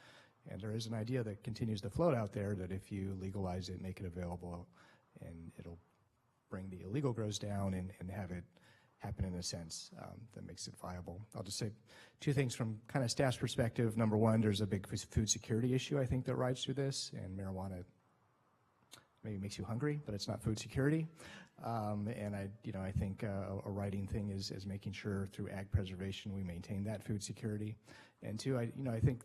And there is an idea that continues to float out there that if you legalize it, make it available, and it'll bring the illegal grows down and have it happen in a sense that makes it viable. I'll just say two things from kind of staff's perspective. Number one, there's a big food security issue, I think, that rides through this, and marijuana maybe makes you hungry, but it's not food security. And I think a writing thing is making sure through ag preservation we maintain that food security. And two, I think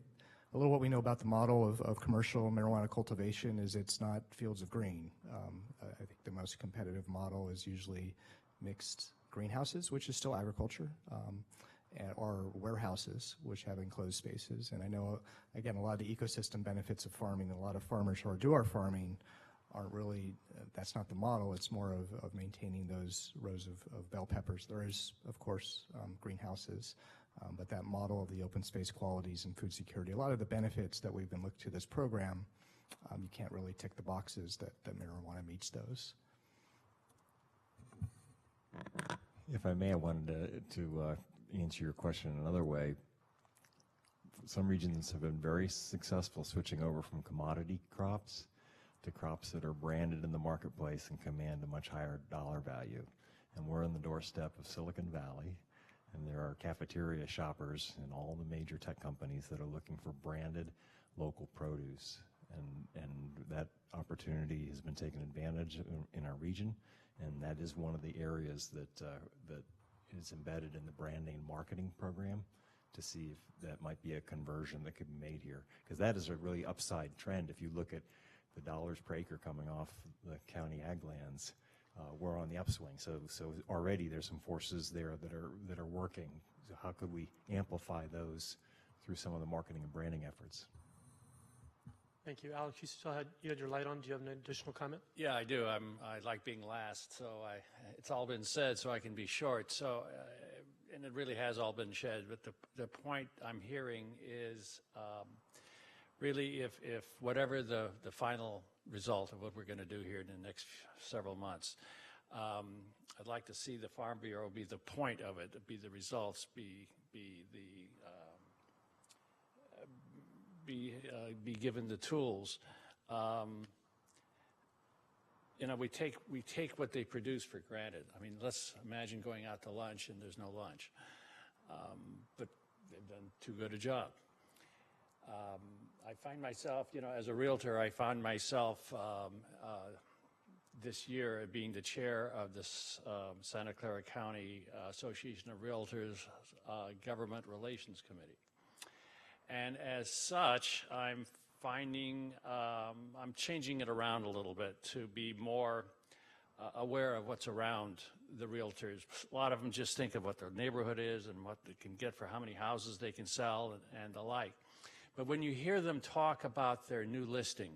a little what we know about the model of commercial marijuana cultivation is it's not fields of green. I think the most competitive model is usually mixed greenhouses, which is still agriculture, or warehouses, which have enclosed spaces. And I know, again, a lot of the ecosystem benefits of farming, a lot of farmers who do our farming aren't really, that's not the model. It's more of maintaining those rows of bell peppers. There is, of course, greenhouses, but that model of the open space qualities and food security, a lot of the benefits that we've been looking to this program, you can't really tick the boxes that marijuana meets those. If I may, I wanted to answer your question another way. Some regions have been very successful switching over from commodity crops to crops that are branded in the marketplace and command a much higher dollar value. And we're on the doorstep of Silicon Valley, and there are cafeteria shoppers in all the major tech companies that are looking for branded local produce. And that opportunity has been taken advantage of in our region, and that is one of the areas that is embedded in the branding and marketing program to see if that might be a conversion that could be made here. Because that is a really upside trend. If you look at the dollars per acre coming off the county ag lands, we're on the upswing. So already there's some forces there that are working. So how could we amplify those through some of the marketing and branding efforts? Thank you. Alex, you had your light on. Do you have an additional comment? Yeah, I do. I like being last, so it's all been said, so I can be short. So, and it really has all been said. But the point I'm hearing is really, if whatever the final result of what we're going to do here in the next several months, I'd like to see the Farm Bureau be the point of it, be the results, be given the tools. We take what they produce for granted. I mean, let's imagine going out to lunch and there's no lunch, but they've done too good a job. I find myself, as a realtor, I found myself this year being the chair of this Santa Clara County Association of Realtors Government Relations Committee. And as such, I'm finding, I'm changing it around a little bit to be more aware of what's around the realtors. A lot of them just think of what their neighborhood is and what they can get for how many houses they can sell and the like. But when you hear them talk about their new listing,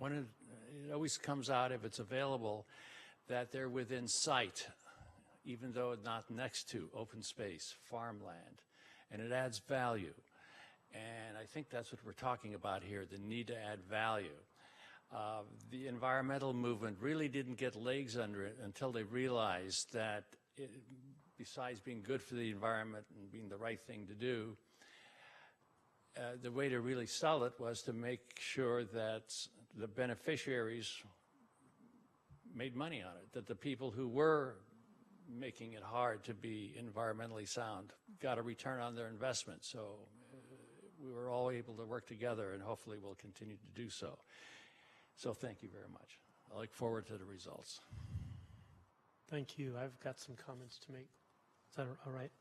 it always comes out, if it's available, that they're within sight, even though not next to open space, farmland, and it adds value. And I think that's what we're talking about here, the need to add value. The environmental movement really didn't get legs under it until they realized that besides being good for the environment and being the right thing to do, the way to really sell it was to make sure that the beneficiaries made money on it, that the people who were making it hard to be environmentally sound got a return on their investment. So we were all able to work together, and hopefully we'll continue to do so. So thank you very much. I look forward to the results. Thank you. I've got some comments to make. Is that all right?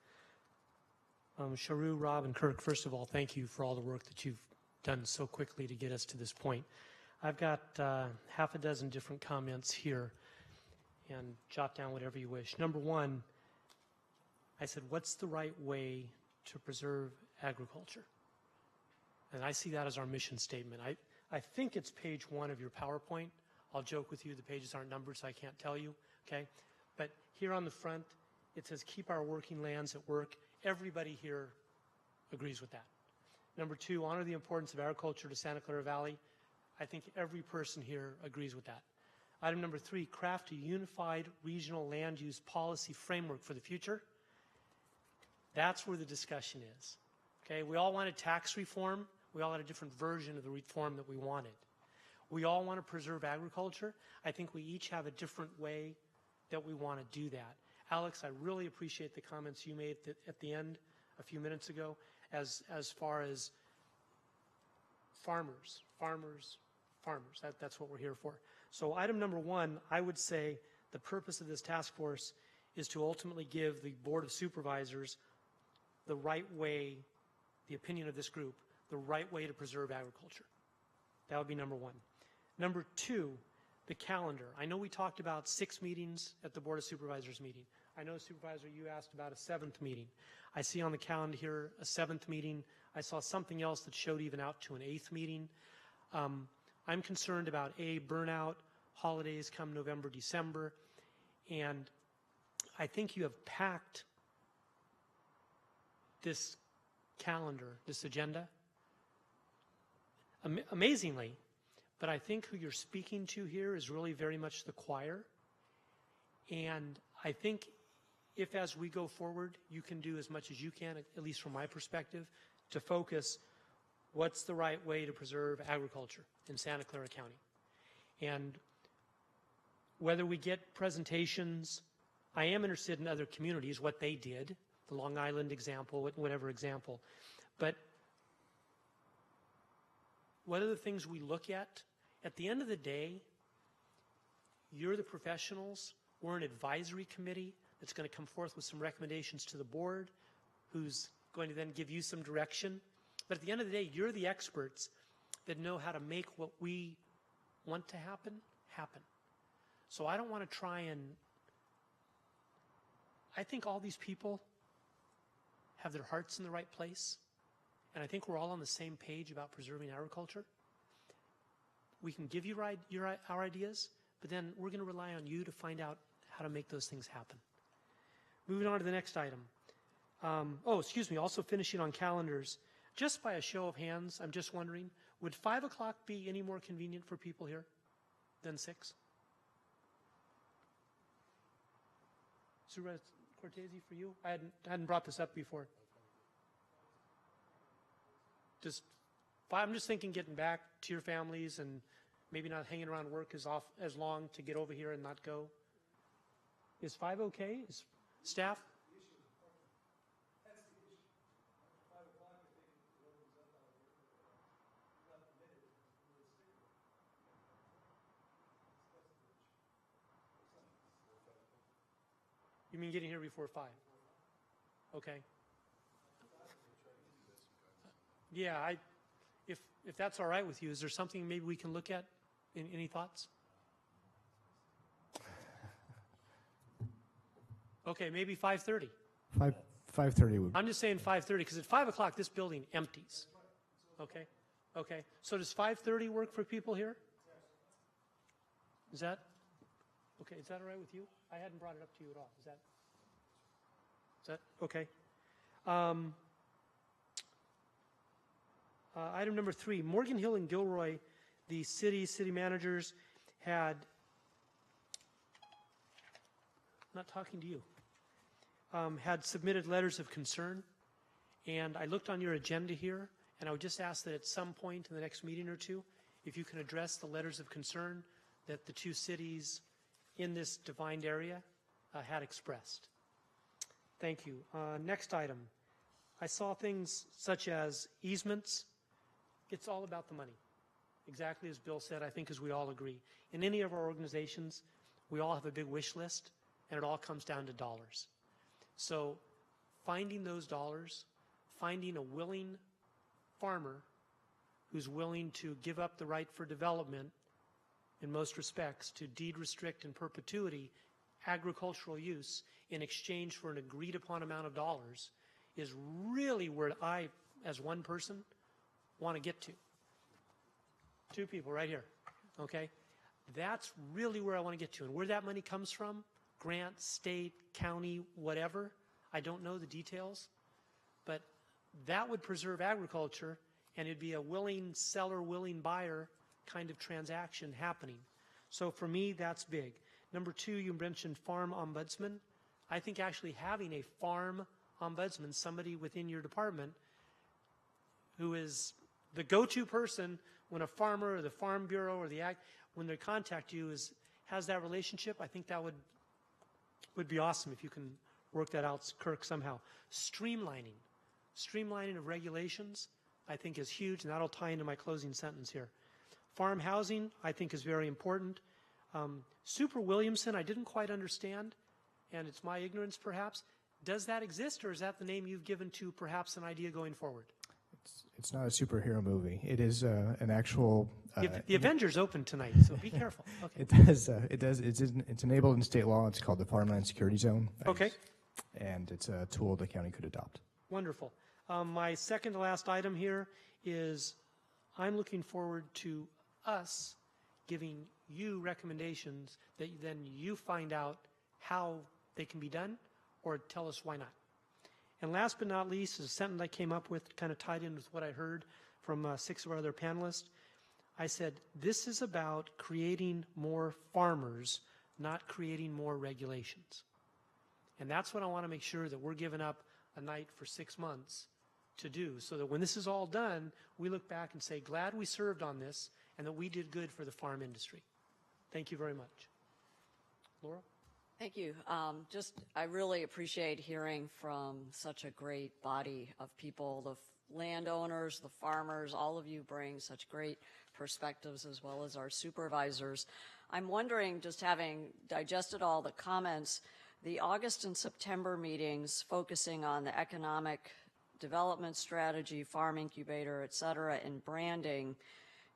Sharu, Rob, and Kirk, first of all, thank you for all the work that you've done so quickly to get us to this point. I've got half a dozen different comments here, and jot down whatever you wish. Number one, I said, what's the right way to preserve agriculture? And I see that as our mission statement. I think it's page 1 of your PowerPoint. I'll joke with you, the pages aren't numbered, so I can't tell you, okay? But here on the front, it says, keep our working lands at work. Everybody here agrees with that. Number 2, honor the importance of agriculture to Santa Clara Valley. I think every person here agrees with that. Item number 3, craft a unified regional land use policy framework for the future. That's where the discussion is. Okay, we all wanted tax reform. We all had a different version of the reform that we wanted. We all want to preserve agriculture. I think we each have a different way that we want to do that. Alex, I really appreciate the comments you made at the end a few minutes ago as far as farmers. That's what we're here for. So item number 1, I would say the purpose of this task force is to ultimately give the Board of Supervisors the right way, the opinion of this group, the right way to preserve agriculture. That would be number 1. Number 2, the calendar. I know we talked about 6 meetings at the Board of Supervisors meeting. I know, Supervisor, you asked about a 7th meeting. I see on the calendar here a 7th meeting. I saw something else that showed even out to an 8th meeting. I'm concerned about burnout, holidays come November, December, and I think you have packed this calendar, this agenda, amazingly, but I think who you're speaking to here is really very much the choir, and I think if as we go forward, you can do as much as you can, at least from my perspective, to focus what's the right way to preserve agriculture in Santa Clara County. And whether we get presentations, I am interested in other communities, what they did, the Long Island example, whatever example. But what are the things we look at? At the end of the day, you're the professionals. We're an advisory committee that's going to come forth with some recommendations to the board, who's going to then give you some direction. But at the end of the day, you're the experts that know how to make what we want to happen, happen. So I don't want to try and, I think all these people have their hearts in the right place, and I think we're all on the same page about preserving agriculture. We can give you our ideas, but then we're going to rely on you to find out how to make those things happen. Moving on to the next item. Also finishing on calendars. Just by a show of hands, I'm just wondering, would 5 o'clock be any more convenient for people here than 6? Supervisor Cortese, for you? I hadn't brought this up before. I'm just thinking getting back to your families and maybe not hanging around work as long to get over here and not go. Is 5 okay? Is staff? You mean getting here before 5? Okay. Yeah, if that's all right with you, is there something maybe we can look at? Any thoughts? Okay, maybe 5:30. 5:30 would. I'm just saying 5:30 because at 5 o'clock this building empties. Okay. Okay. So does 5:30 work for people here? Is that okay? Is that all right with you? I hadn't brought it up to you at all. Is that okay? Item number 3, Morgan Hill and Gilroy, the city managers had, not talking to you, had submitted letters of concern. And I looked on your agenda here, and I would just ask that at some point in the next meeting or two, if you can address the letters of concern that the 2 cities in this defined area had expressed. Thank you. Next item. I saw things such as easements. It's all about the money. Exactly as Bill said, I think as we all agree. In any of our organizations, we all have a big wish list, and it all comes down to dollars. So finding those dollars, finding a willing farmer who's willing to give up the right for development in most respects to deed restrict in perpetuity agricultural use in exchange for an agreed upon amount of dollars is really where I, as one person, want to get to. 2 people right here, okay? That's really where I want to get to. And where that money comes from, grant, state, county, whatever, I don't know the details, but that would preserve agriculture, and it'd be a willing seller, willing buyer kind of transaction happening. So for me, that's big. Number 2, you mentioned farm ombudsman. I think actually having a farm ombudsman, somebody within your department who is the go-to person when a farmer or the Farm Bureau or the Ag, when they contact you, has that relationship, I think that would would be awesome if you can work that out, Kirk, somehow. Streamlining of regulations, I think, is huge, and that'll tie into my closing sentence here. Farm housing, I think, is very important. Super Williamson, I didn't quite understand, and it's my ignorance perhaps. Does that exist, or is that the name you've given to perhaps an idea going forward? It's not a superhero movie. It is an actual. The Avengers open tonight, so be careful. Okay. It's enabled in state law. It's called the Farmland Security Zone. Okay. And it's a tool the county could adopt. Wonderful. My second to last item here is I'm looking forward to us giving you recommendations that then you find out how they can be done or tell us why not. And last but not least is a sentence I came up with, kind of tied in with what I heard from 6 of our other panelists. I said, this is about creating more farmers, not creating more regulations. And that's what I want to make sure that we're giving up a night for 6 months to do, so that when this is all done, we look back and say, glad we served on this and that we did good for the farm industry. Thank you very much. Laura? Thank you. I really appreciate hearing from such a great body of people, the landowners, the farmers. All of you bring such great perspectives, as well as our supervisors. I'm wondering, just having digested all the comments, the August and September meetings focusing on the economic development strategy, farm incubator, et cetera, and branding,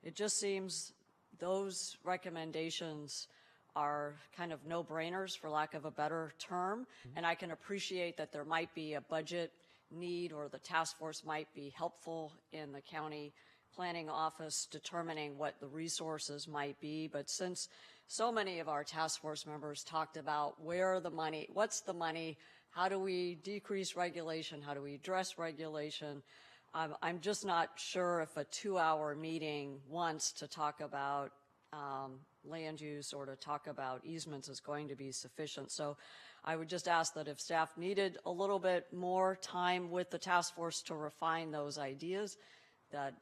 it just seems those recommendations are kind of no-brainers, for lack of a better term, and I can appreciate that there might be a budget need, or the task force might be helpful in the county planning office determining what the resources might be. But since so many of our task force members talked about where the money, what's the money, how do we decrease regulation, how do we address regulation, I'm just not sure if a 2-hour meeting once to talk about land use or to talk about easements is going to be sufficient. So I would just ask that if staff needed a little bit more time with the task force to refine those ideas, that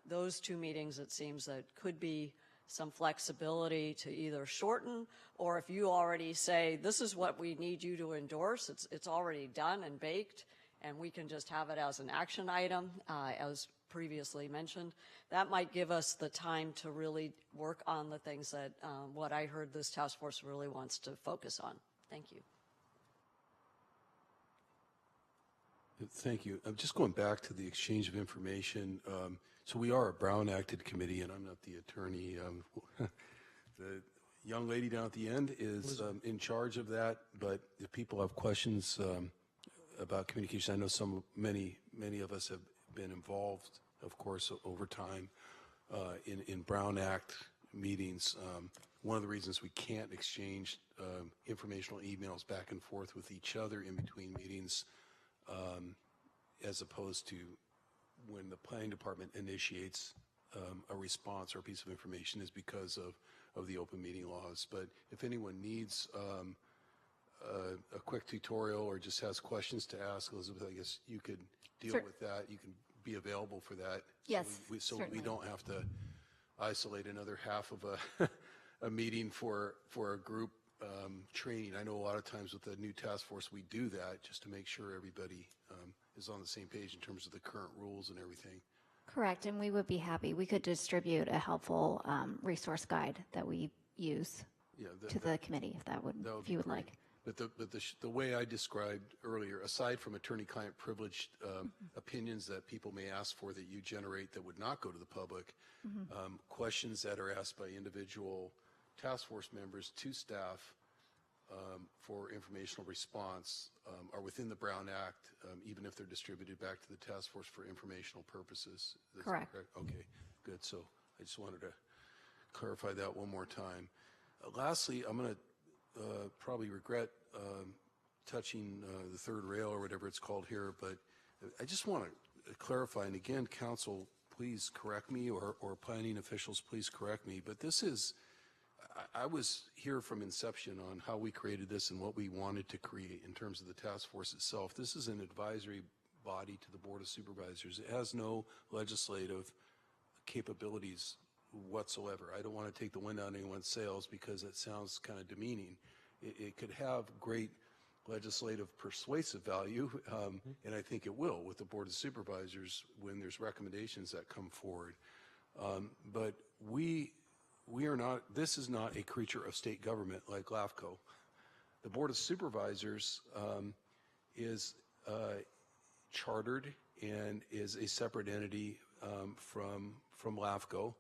those 2 meetings, it seems that could be some flexibility to either shorten, or if you already say, this is what we need you to endorse, it's already done and baked, and we can just have it as an action item, as previously mentioned. That might give us the time to really work on the things that what I heard this task force really wants to focus on. Thank you. Thank you. I'm just going back to the exchange of information. So we are a Brown Acted committee, and I'm not the attorney. The young lady down at the end is in charge of that, but if people have questions about communication, I know many of us have been involved, of course, over time in Brown Act meetings. One of the reasons we can't exchange informational emails back and forth with each other in between meetings, as opposed to when the planning department initiates a response or a piece of information, is because of the open meeting laws. But if anyone needs a quick tutorial or just has questions to ask, Elizabeth, I guess you could deal with that. You can be available for that. Yes, so we don't have to isolate another half of a meeting for a group training. I know a lot of times with the new task force we do that just to make sure everybody is on the same page in terms of the current rules and everything. Correct, and we would be happy. We could distribute a helpful resource guide that we use to the committee if you would like. But the way I described earlier, aside from attorney-client privileged opinions that people may ask for that you generate that would not go to the public, questions that are asked by individual task force members to staff for informational response are within the Brown Act, even if they're distributed back to the task force for informational purposes. Correct. Okay, good. So I just wanted to clarify that one more time. Lastly, I'm going to probably regret touching the third rail or whatever it's called here, but I just want to clarify, and again, council, please correct me, or planning officials, please correct me, but this is, I was here from inception on how we created this and what we wanted to create in terms of the task force itself. This is an advisory body to the Board of Supervisors. It has no legislative capabilities whatsoever. I don't want to take the wind out of anyone's sails because it sounds kind of demeaning. It could have great legislative persuasive value, and I think it will with the Board of Supervisors when there's recommendations that come forward. But we are not, this is not a creature of state government like LAFCO. The Board of Supervisors is chartered and is a separate entity from LAFCO,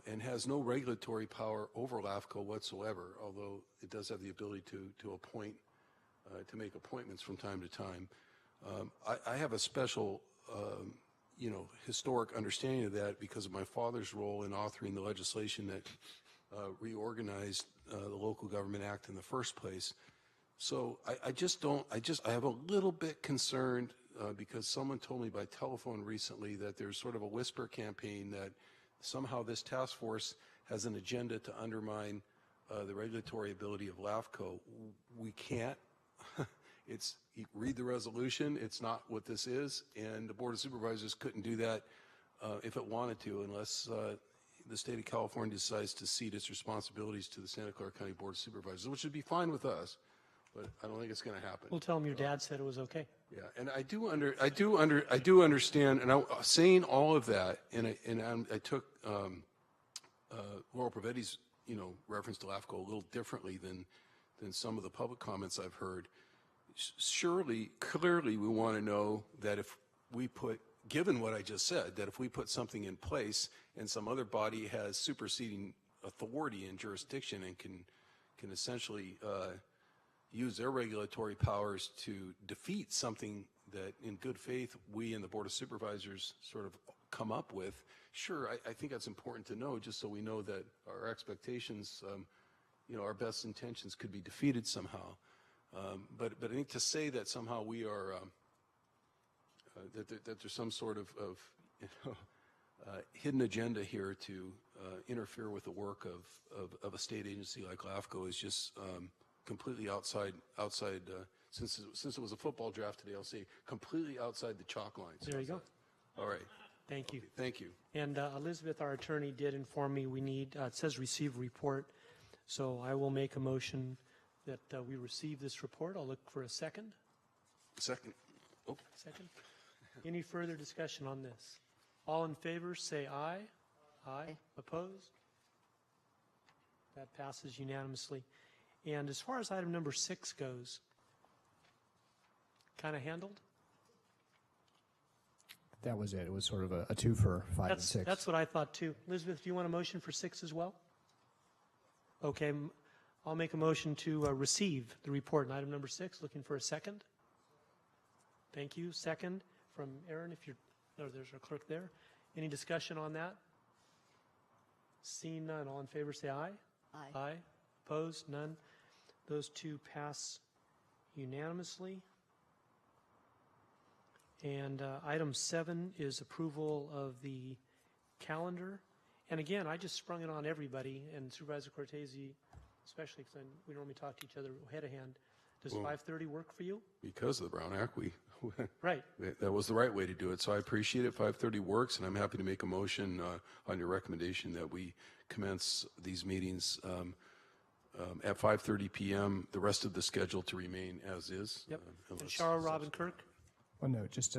and has no regulatory power over LAFCO whatsoever, although it does have the ability to appoint, to make appointments from time to time. I have a special, historic understanding of that because of my father's role in authoring the legislation that reorganized the Local Government Act in the first place. So I have a little bit concerned because someone told me by telephone recently that there's sort of a whisper campaign that somehow this task force has an agenda to undermine the regulatory ability of LAFCO. We can't. Read the resolution. It's not what this is, and the Board of Supervisors couldn't do that if it wanted to, unless the state of California decides to cede its responsibilities to the Santa Clara County Board of Supervisors, which would be fine with us, but I don't think it's going to happen. We'll tell them your dad said it was okay. Yeah, and I do understand, and saying all of that, and I took Laurel Pravetti's reference to LAFCO a little differently than some of the public comments I've heard. Surely, clearly, we want to know that if we put, given what I just said, that if we put something in place and some other body has superseding authority and jurisdiction and can essentially use their regulatory powers to defeat something that in good faith we and the Board of Supervisors sort of come up with, sure, I think that's important to know, just so we know that our expectations, our best intentions could be defeated somehow. But I think to say that somehow we are, that there's some sort of hidden agenda here to interfere with the work of a state agency like LAFCO is just completely outside. Since it was a football draft today, I'll say completely outside the chalk lines. There you go. All right. Thank you. Thank you. And Elizabeth, our attorney, did inform me we need, it says receive report, so I will make a motion that we receive this report. I'll look for a second. Second. Oh. Second. Any further discussion on this? All in favor, say aye. Aye. Opposed? That passes unanimously. And as far as item number 6 goes, kind of handled? That was it. It was sort of a two for 5 and 6. That's what I thought too. Elizabeth, do you want a motion for 6 as well? Okay, I'll make a motion to receive the report in item number 6. Looking for a second. Thank you. Second from Aaron, if you're, there's our clerk there. Any discussion on that? Seeing none, all in favor say aye. Aye. Aye. Opposed? None. Those two pass unanimously. And item 7 is approval of the calendar. And again, I just sprung it on everybody, and Supervisor Cortese, especially because we normally talk to each other head to hand. Does 5:30 work for you? Because of the Brown Act, right. That was the right way to do it. So I appreciate it. 5:30 works, and I'm happy to make a motion on your recommendation that we commence these meetings at 5:30 p.m. The rest of the schedule to remain as is. Yep. And Cheryl Robin Kirk. One note, just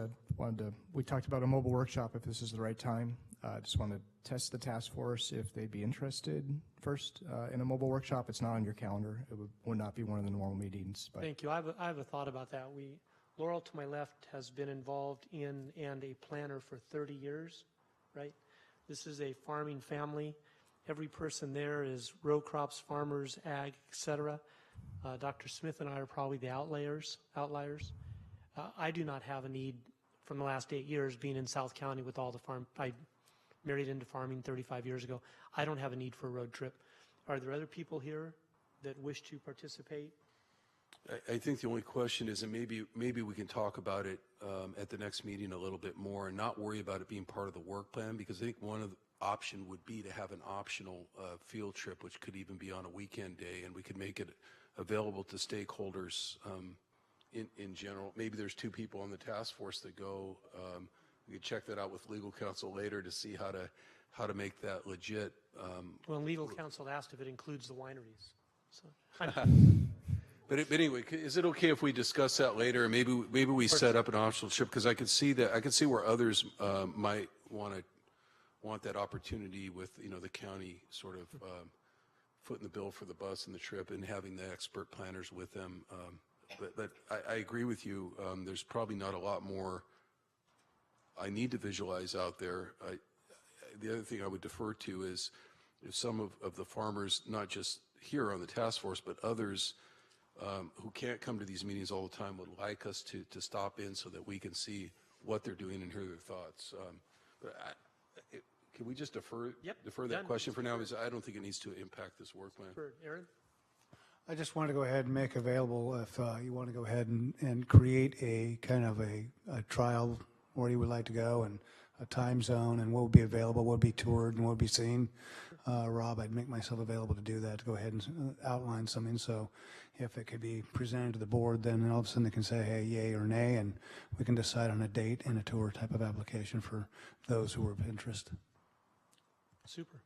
we talked about a mobile workshop if this is the right time. Just want to test the task force if they'd be interested first in a mobile workshop. It's not on your calendar. It would not be one of the normal meetings. But Thank you. I have a thought about that. Laurel to my left has been involved in and a planner for 30 years, right? This is a farming family. Every person there is row crops, farmers, ag, etc. Dr. Smith and I are probably the outliers. I do not have a need from the last 8 years being in South County with all the farm. I married into farming 35 years ago. I don't have a need for a road trip. Are there other people here that wish to participate? I think the only question is, and maybe we can talk about it at the next meeting a little bit more and not worry about it being part of the work plan, because I think one of the option would be to have an optional field trip, which could even be on a weekend day, and we could make it available to stakeholders in general. Maybe there's 2 people on the task force that go. We could check that out with legal counsel later to see how to make that legit. Well, legal counsel asked if it includes the wineries. So But anyway, is it okay if we discuss that later? And maybe we set up an optional trip, because I could see where others might want that opportunity with, you know, the county sort of footing the bill for the bus and the trip and having the expert planners with them. But I agree with you. There's probably not a lot more I need to visualize out there. The other thing I would defer to is if some of the farmers, not just here on the task force, but others who can't come to these meetings all the time would like us to stop in so that we can see what they're doing and hear their thoughts. But can we just defer that question for now? Because I don't think it needs to impact this work plan. Aaron? I just want to go ahead and make available, if you want to go ahead and create a kind of a trial where you would like to go, and a time zone, and what would be available, what would be toured, and what would be seen. Rob, I'd make myself available to do that, to go ahead and outline something. So if it could be presented to the board, then all of a sudden they can say, hey, yay or nay, and we can decide on a date and a tour type of application for those who are of interest. Super.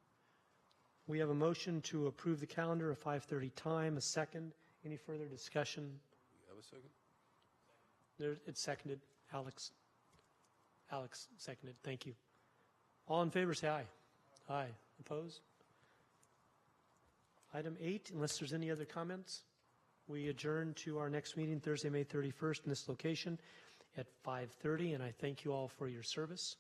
We have a motion to approve the calendar, a 5:30 time, a second. Any further discussion? You have a second? It's seconded. Alex seconded. Thank you. All in favor, say aye. Aye. Opposed? Item 8, unless there's any other comments, we adjourn to our next meeting Thursday, May 31st in this location at 5:30, and I thank you all for your service.